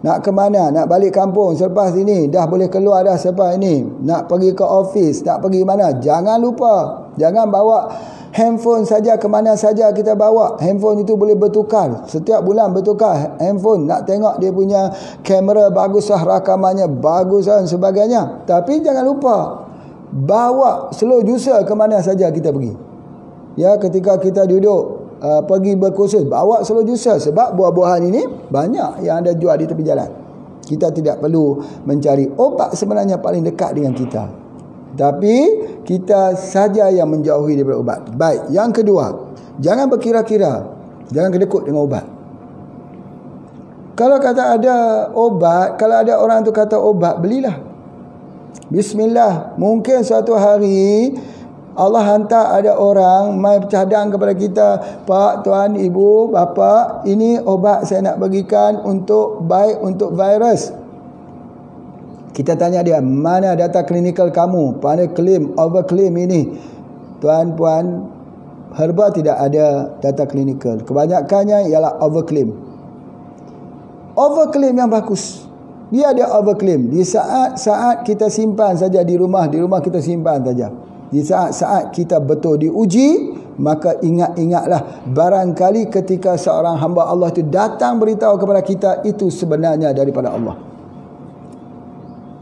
Nak ke mana? Nak balik kampung selepas ini, dah boleh keluar dah selepas ini. Nak pergi ke office, nak pergi mana? Jangan lupa, jangan bawa handphone saja ke mana saja kita bawa. Handphone itu boleh bertukar. Setiap bulan bertukar handphone. Nak tengok dia punya kamera bagus lah, rakamannya bagus dan sebagainya. Tapi jangan lupa bawa slow juicer ke mana saja kita pergi. Ya, ketika kita duduk pergi berkursus, bawa slow juicer. Sebab buah-buahan ini banyak yang ada jual di tepi jalan. Kita tidak perlu mencari obat sebenarnya paling dekat dengan kita. Tapi kita saja yang menjauhi daripada ubat. Baik, yang kedua, jangan berkira-kira, jangan kedekut dengan ubat. Kalau kata ada obat, kalau ada orang tu kata obat, belilah. Bismillah. Mungkin suatu hari Allah hantar ada orang mai cadang kepada kita, Pak, Tuan, Ibu, Bapa, ini obat saya nak bagikan untuk baik untuk virus. Kita tanya dia, mana data klinikal kamu? Pada claim, overclaim ini. Tuan, Puan, herba tidak ada data klinikal. Kebanyakannya ialah overclaim. Overclaim yang bagus. Dia ada overclaim. Di saat kita simpan saja di rumah kita simpan saja. Di saat kita betul diuji, maka ingatlah barangkali ketika seorang hamba Allah itu datang beritahu kepada kita, itu sebenarnya daripada Allah.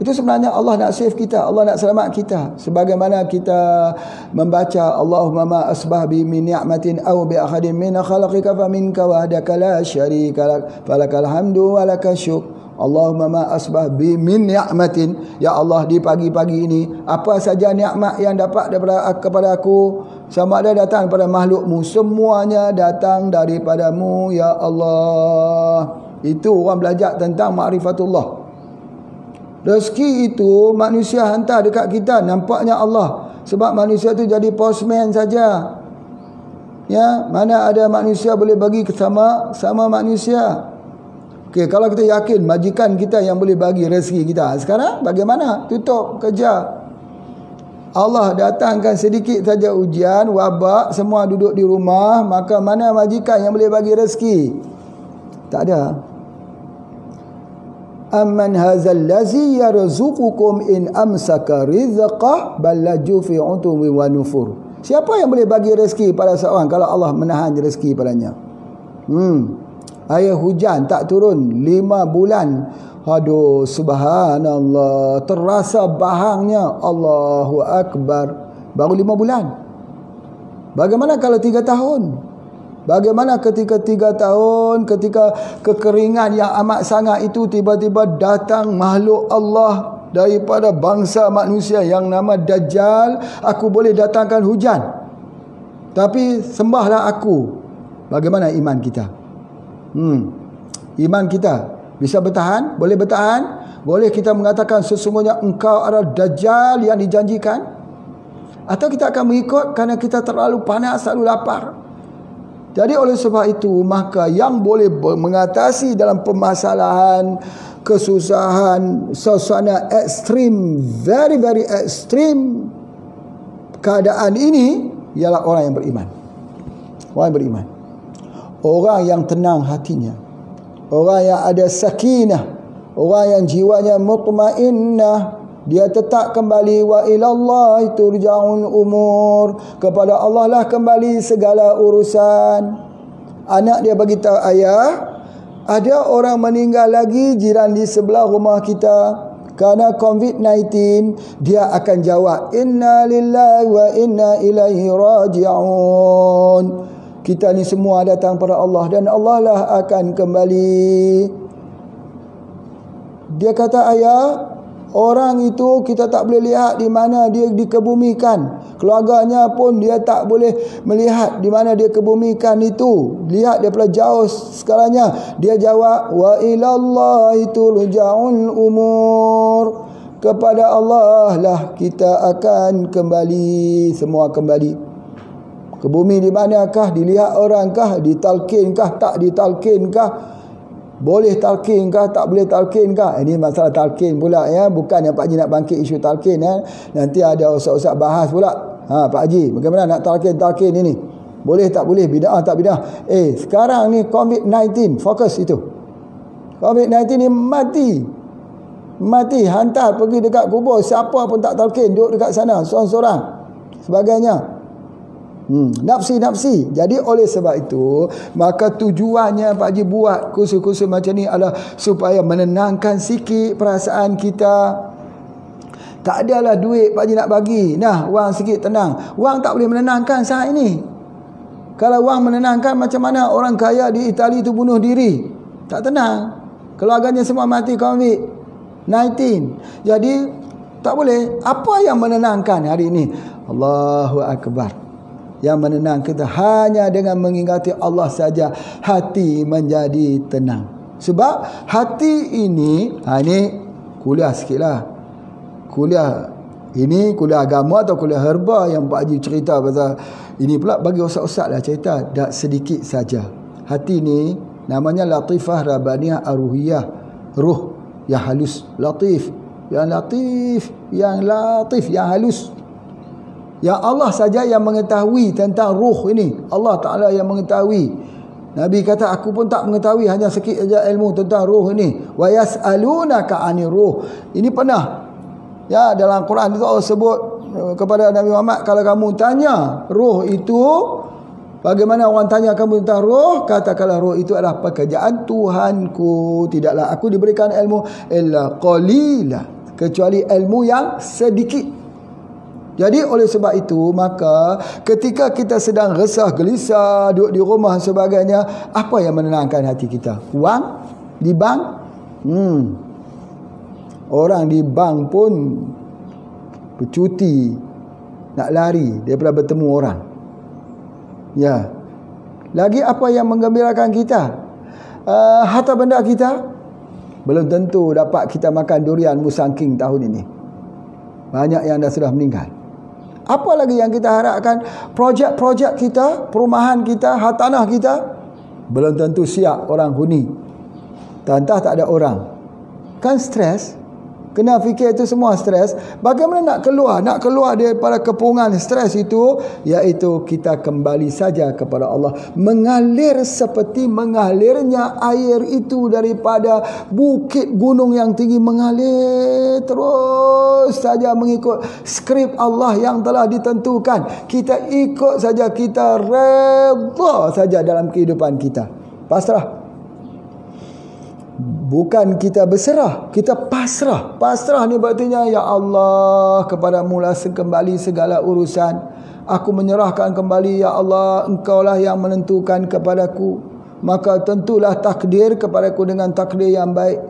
Itu sebenarnya Allah nak save kita, Allah nak selamat kita. Sebagaimana kita membaca Allahumma ma asbah bi min ni'matin aw bi ahadin min khalaqika fa minka wahdaka la syarika lak falakal hamdu wa lakal syukr. Allahumma ma asbah bi min ni'matin, ya Allah, di pagi-pagi ini apa saja nikmat yang dapat daripada kepada aku, sama ada datang daripada makhlukmu, semuanya datang daripadamu ya Allah. Itu orang belajar tentang ma'rifatullah. Rezeki itu manusia hantar dekat kita, nampaknya Allah. Sebab manusia tu jadi postman saja. Ya, mana ada manusia boleh bagi sama manusia. Okey, kalau kita yakin majikan kita yang boleh bagi rezeki kita, sekarang bagaimana? Tutup kerja. Allah datangkan sedikit saja ujian, wabak, semua duduk di rumah, maka mana majikan yang boleh bagi rezeki? Tak ada. Amman hadzal ladzi yarzuqukum in amsaka rizqah bal laju fi utwi wa nufur. Siapa yang boleh bagi rezeki pada seorang kalau Allah menahan rezeki padanya? Air hujan tak turun 5 bulan. Aduh, subhanallah, terasa bahangnya. Allahu akbar. Baru 5 bulan. Bagaimana kalau 3 tahun? Bagaimana ketika 3 tahun, ketika kekeringan yang amat sangat itu, tiba-tiba datang makhluk Allah daripada bangsa manusia yang nama Dajjal. Aku boleh datangkan hujan, tapi sembahlah aku. Bagaimana iman kita? Iman kita bisa bertahan? Boleh bertahan? Boleh kita mengatakan sesungguhnya engkau adalah Dajjal yang dijanjikan? Atau kita akan mengikut kerana kita terlalu panas, terlalu lapar? Jadi oleh sebab itu, maka yang boleh mengatasi dalam permasalahan, kesusahan, suasana ekstrim, very very ekstrim keadaan ini, ialah orang yang beriman. Orang yang beriman, orang yang tenang hatinya, orang yang ada sakinah, Orang yang jiwanya mutmainnah, dia tetap kembali. Wa ilallahi turja'ul umur, kepada Allah lah kembali segala urusan. Anak dia beritahu, ayah, ada orang meninggal lagi jiran di sebelah rumah kita karena COVID-19. Dia akan jawab, inna lillahi wa inna ilaihi raji'un. Kita ni semua datang pada Allah dan Allah lah akan kembali. Dia kata, ayah, orang itu kita tak boleh lihat di mana dia dikebumikan. Keluarganya pun dia tak boleh melihat di mana dia kebumikan itu. Lihat daripada jauh segalanya. Dia jawab, wa ilallahi turja'ul umur, kepada Allah lah kita akan kembali. Semua kembali. Ke bumi di manakah? Dilihat orangkah? Ditalkinkah? Tak ditalkinkah? Boleh talkinkah? Tak boleh talkinkah? Ini masalah talkin pula ya. Bukan yang Pak Haji nak bangkit isu talkin ya. Nanti ada ustaz-ustaz bahas pula. Pak Haji, bagaimana nak talkin ini? Boleh tak boleh? Bid'ah tak bid'ah? Sekarang ni COVID-19, fokus itu. COVID-19 ni mati. Hantar pergi dekat kubur. Siapa pun tak talkin, duduk dekat sana seorang-seorang. Sebagainya. Nafsi. Jadi oleh sebab itu, maka tujuannya Pak Haji buat kursus-kursus macam ni adalah supaya menenangkan sikit perasaan kita. Tak adalah duit Pak Haji nak bagi, nah wang sikit tenang. Wang tak boleh menenangkan saat ini. Kalau wang menenangkan, macam mana orang kaya di Itali itu bunuh diri? Tak tenang. Keluarganya semua mati COVID-19. Jadi tak boleh. Apa yang menenangkan hari ini? Allahu Akbar. Yang menenang kita hanya dengan mengingati Allah saja, hati menjadi tenang. Sebab hati ini, ini kuliah sikitlah. Kuliah ini kuliah agama atau kuliah herba yang Pak Haji cerita pasal ini pula bagi ustaz-ustaz lah cerita, dak sedikit saja. Hati ni namanya latifah rabbaniyah aruhiyah, ruh yang halus, latif, yang halus. Yang Allah saja yang mengetahui tentang ruh ini. Allah Ta'ala yang mengetahui. Nabi kata, aku pun tak mengetahui, hanya sikit saja ilmu tentang ruh ini. Wa yas'alunaka 'anir ruh. Ini pernah ya dalam Quran itu Allah sebut kepada Nabi Muhammad, kalau kamu tanya ruh itu, bagaimana orang tanya kamu tentang ruh, katakanlah ruh itu adalah pekerjaan Tuhanku. Tidaklah aku diberikan ilmu illa qalila, kecuali ilmu yang sedikit. Jadi oleh sebab itu, maka ketika kita sedang resah, gelisah, duduk di rumah dan sebagainya, apa yang menenangkan hati kita? Wang di bank? Orang di bank pun bercuti, nak lari daripada bertemu orang. Ya. Lagi apa yang menggembirakan kita? Harta benda kita? Belum tentu dapat kita makan durian musangking tahun ini. Banyak yang dah sudah meninggal. Apa lagi yang kita harapkan? Projek-projek kita, perumahan kita, hartanah kita, belum tentu siap orang huni. Entah tak ada orang. Kan stres? Kena fikir itu semua stres. Bagaimana nak keluar daripada kepungan stres itu? Iaitu kita kembali saja kepada Allah. Mengalir seperti mengalirnya air itu daripada bukit gunung yang tinggi. Mengalir terus saja mengikut skrip Allah yang telah ditentukan. Kita ikut saja, kita redha saja dalam kehidupan kita. Pasrah. Bukan kita berserah, kita pasrah. Pasrah ni berartinya, ya Allah, kepadamu lah kembali segala urusan. Aku menyerahkan kembali, ya Allah, Engkaulah yang menentukan kepadaku. Maka tentulah takdir kepadaku dengan takdir yang baik.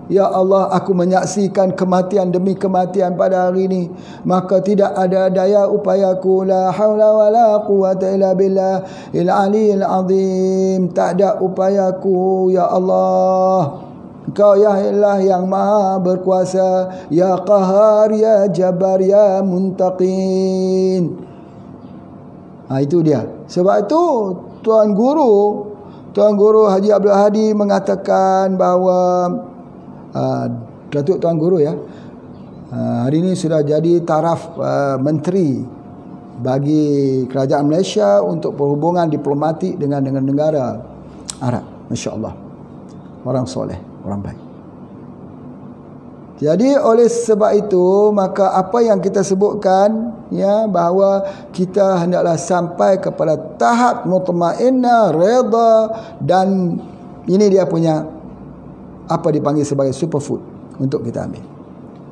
Ya Allah, aku menyaksikan kematian demi kematian pada hari ini. Maka tidak ada daya upayaku. La hawla wa la quwata illa billah il-aliyyil azim. Tak ada upayaku, ya Allah. Engkau ya Allah yang maha berkuasa, ya qahar, ya jabar, ya muntaqin. Itu dia. Sebab itu Tuan Guru Haji Abdul Hadi mengatakan bahawa Datuk Tuan Guru ya, hari ini sudah jadi taraf menteri bagi kerajaan Malaysia untuk perhubungan diplomatik dengan negara Arab. Masya Allah, orang soleh, orang baik. Jadi oleh sebab itu, maka apa yang kita sebutkan, ya, bahawa kita hendaklah sampai kepada tahap mutmainnah, redha, dan ini dia punya apa dipanggil sebagai superfood untuk kita ambil.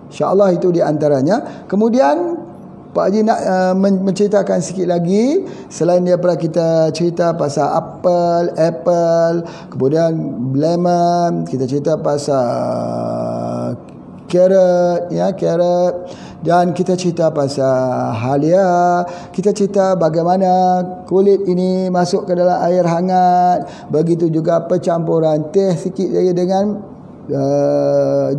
InsyaAllah itu di antaranya. Kemudian Pak Haji nak menceritakan sikit lagi, selain daripada kita cerita pasal apple, kemudian lemon, kita cerita pasal carrot, dan kita cerita pasal halia, kita cerita bagaimana kulit ini masuk ke dalam air hangat, begitu juga percampuran teh sikit lagi dengan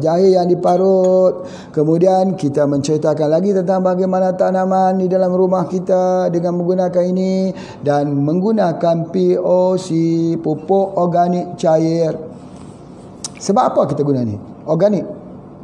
jahe yang diparut. Kemudian kita menceritakan lagi tentang bagaimana tanaman di dalam rumah kita dengan menggunakan ini, dan menggunakan POC, pupuk organik cair. Sebab apa kita guna ni? Organik.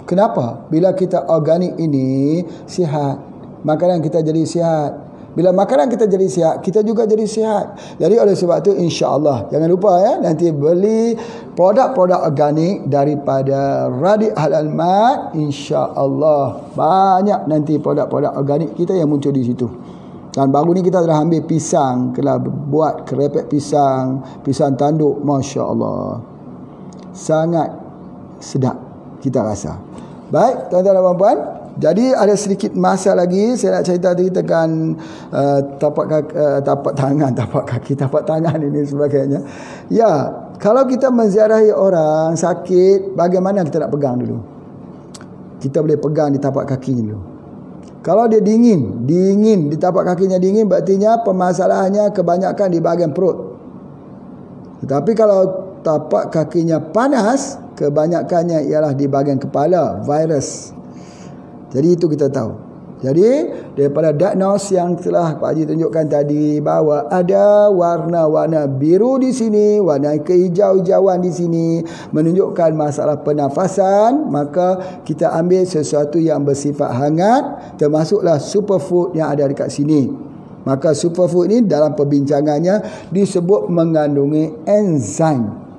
Kenapa? Bila kita organik ini sihat, makanan kita jadi sihat. Bila makanan kita jadi sihat, kita juga jadi sihat. Jadi oleh sebab itu, insya-Allah jangan lupa, ya, nanti beli produk-produk organik daripada Radik Halal Mat. Insya-Allah banyak nanti produk-produk organik kita yang muncul di situ. Dan baru ni kita telah ambil pisang, telah buat kerepek pisang tanduk, masya-Allah. Sangat sedap kita rasa. Baik, tuan-tuan dan puan-puan, jadi ada sedikit masa lagi saya nak cerita tadi tentang tapak tangan ini sebagainya. Ya, kalau kita menziarahi orang sakit, bagaimana kita nak pegang dulu? Kita boleh pegang di tapak kakinya dulu. Kalau dia dingin di tapak kakinya dingin, berartinya permasalahannya kebanyakan di bahagian perut. Tetapi kalau tapak kakinya panas, kebanyakannya ialah di bahagian kepala, virus. Jadi itu kita tahu. Jadi daripada diagnos yang telah Pak Haji tunjukkan tadi, bahawa ada warna-warna biru di sini, warna kehijau-hijauan di sini menunjukkan masalah pernafasan, maka kita ambil sesuatu yang bersifat hangat, termasuklah superfood yang ada dekat sini. Maka superfood ini dalam perbincangannya disebut mengandungi enzim.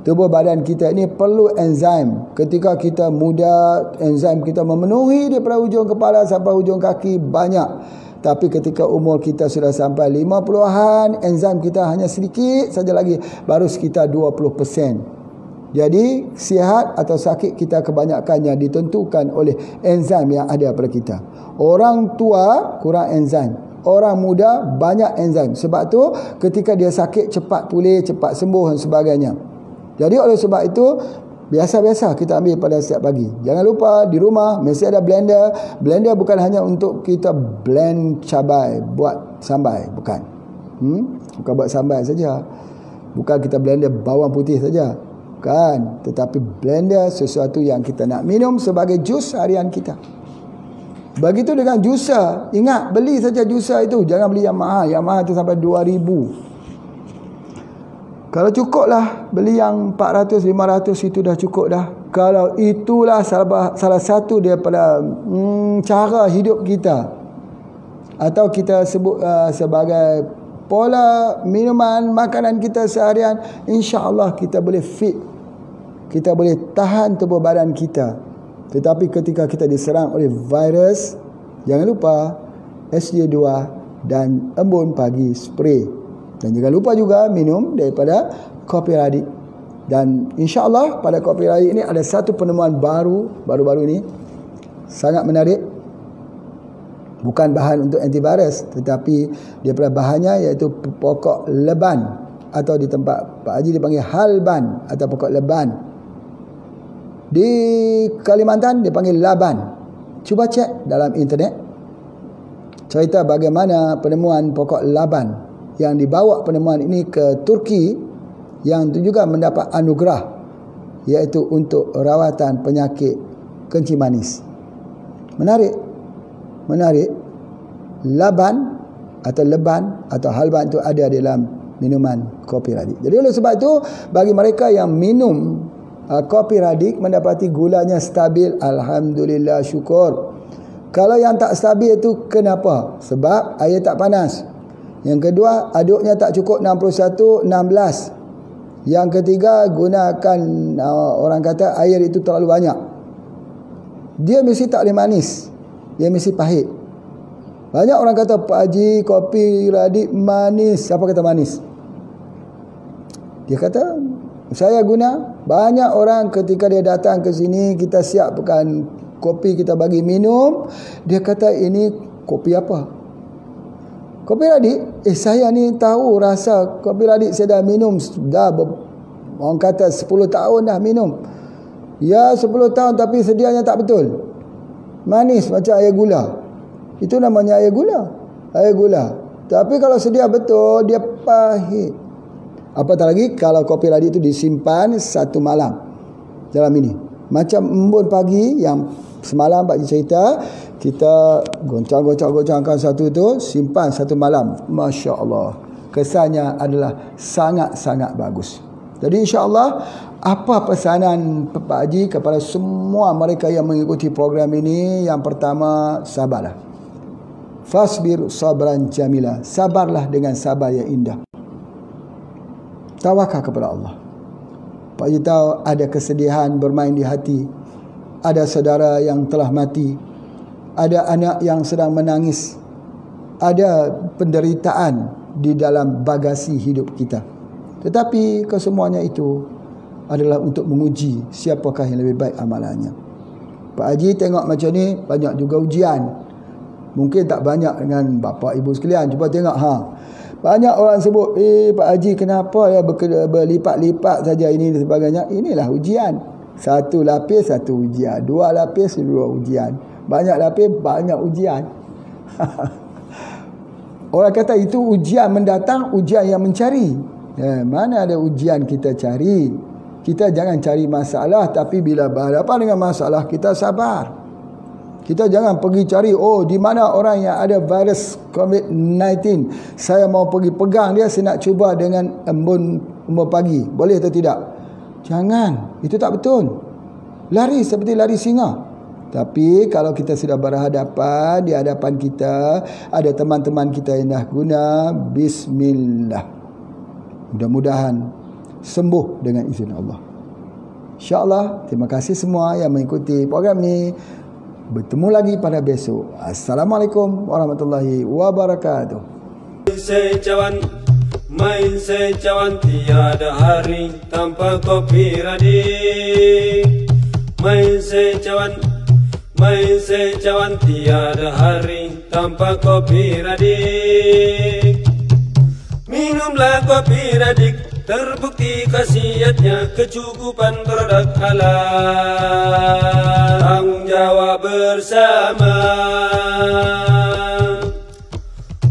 Tubuh badan kita ini perlu enzim. Ketika kita muda, enzim kita memenuhi daripada hujung kepala sampai hujung kaki banyak. Tapi ketika umur kita sudah sampai 50-an, enzim kita hanya sedikit saja lagi, baru sekitar 20%. Jadi sihat atau sakit kita kebanyakannya ditentukan oleh enzim yang ada pada kita. Orang tua kurang enzim, orang muda banyak enzim. Sebab tu ketika dia sakit cepat pulih, cepat sembuh dan sebagainya. Jadi oleh sebab itu, biasa-biasa kita ambil pada setiap pagi. Jangan lupa di rumah mesti ada blender. Blender bukan hanya untuk kita blend cabai buat sambal, bukan. Bukan buat sambal saja. Bukan kita blender bawang putih saja, bukan. Tetapi blender sesuatu yang kita nak minum sebagai jus harian kita. Begitu dengan juicer. Ingat, beli saja juicer itu, jangan beli yang mahal. Yang mahal tu sampai 2,000. Kalau cukup lah beli yang 400, 500, itu dah cukup dah. Kalau itulah salah satu daripada cara hidup kita, atau kita sebut sebagai pola minuman, makanan kita seharian, insya-Allah kita boleh fit. Kita boleh tahan tubuh badan kita. Tetapi ketika kita diserang oleh virus, jangan lupa SJ2 dan embun pagi spray. Dan jangan lupa juga minum daripada kopi Radik. Dan insya-Allah pada kopi Radik ini ada satu penemuan baru-baru ini sangat menarik. Bukan bahan untuk antivirus, tetapi daripada bahannya iaitu pokok leban, atau di tempat Pak Haji dipanggil halban atau pokok leban. Di Kalimantan dipanggil laban. Cuba cek dalam internet cerita bagaimana penemuan pokok laban, yang dibawa penemuan ini ke Turki, yang juga mendapat anugerah, iaitu untuk rawatan penyakit kencing manis. Menarik. Laban atau leban atau halban itu ada dalam minuman kopi Radik. Jadi oleh sebab itu, bagi mereka yang minum kopi Radik mendapati gulanya stabil, alhamdulillah, syukur. Kalau yang tak stabil itu kenapa? Sebab air tak panas. Yang kedua, aduknya tak cukup 61, 16. Yang ketiga, gunakan orang kata air itu terlalu banyak. dia mesti tak boleh manis. Dia mesti pahit. Banyak orang kata, Pak Haji, kopi Radik manis. Siapa kata manis? Dia kata, saya guna. Banyak orang ketika dia datang ke sini, kita siapkan kopi, kita bagi minum. Dia kata, ini kopi apa? Kopi Radik? Saya ni tahu rasa kopi Radik, saya dah minum. Orang kata 10 tahun dah minum. Ya, 10 tahun tapi sedianya tak betul. Manis macam air gula. Itu namanya air gula. Air gula. Tapi kalau sedia betul, dia pahit. Apatah lagi kalau kopi Radik itu disimpan 1 malam dalam ini. Macam embun pagi yang semalam Pak Haji cerita, kita goncang-goncangkan satu tu, simpan 1 malam. Masya Allah. Kesannya adalah sangat-sangat bagus. Jadi insya-Allah, apa pesanan Pak Haji kepada semua mereka yang mengikuti program ini? Yang pertama, sabarlah. Fasbir sabran jamila. Sabarlah dengan sabar yang indah. Tawakal kepada Allah. Pak Haji tahu ada kesedihan bermain di hati. Ada saudara yang telah mati. Ada anak yang sedang menangis. Ada penderitaan di dalam bagasi hidup kita. Tetapi kesemuanya itu adalah untuk menguji siapakah yang lebih baik amalannya. Pak Haji tengok macam ni, banyak juga ujian. Mungkin tak banyak dengan bapa ibu sekalian. Cuba tengok banyak orang sebut, Pak Haji kenapa ya berlipat-lipat saja ini dan sebagainya. Inilah ujian. 1 lapis 1 ujian, 2 lapis 2 ujian, banyak lapis banyak ujian. Orang kata itu ujian mendatang, ujian yang mencari. Mana ada ujian kita cari. Kita jangan cari masalah, tapi bila berhadapan dengan masalah, kita sabar. Kita jangan pergi cari, di mana orang yang ada virus COVID-19, saya mau pergi pegang dia, saya nak cuba dengan embun pagi, boleh atau tidak? Jangan, itu tak betul. Lari seperti lari singa. Tapi kalau kita sudah berhadapan, di hadapan kita ada teman-teman kita yang dah guna, bismillah. Mudah-mudahan sembuh dengan izin Allah. InsyaAllah, terima kasih semua yang mengikuti program ni. Bertemu lagi pada besok. Assalamualaikum warahmatullahi wabarakatuh. Main secawan tiada hari tanpa kopi Radik. Main secawan tiada hari tanpa kopi Radik. Minumlah kopi Radik, terbukti khasiatnya, kecukupan produk halal. Tanggung jawab bersama.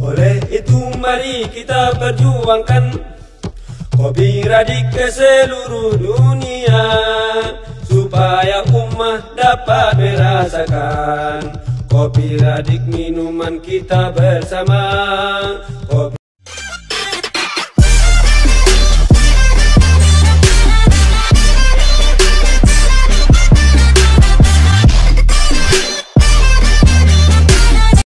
Oleh itu mari kita perjuangkan kopi Radik ke seluruh dunia, supaya ummah dapat merasakan kopi Radik minuman kita bersama.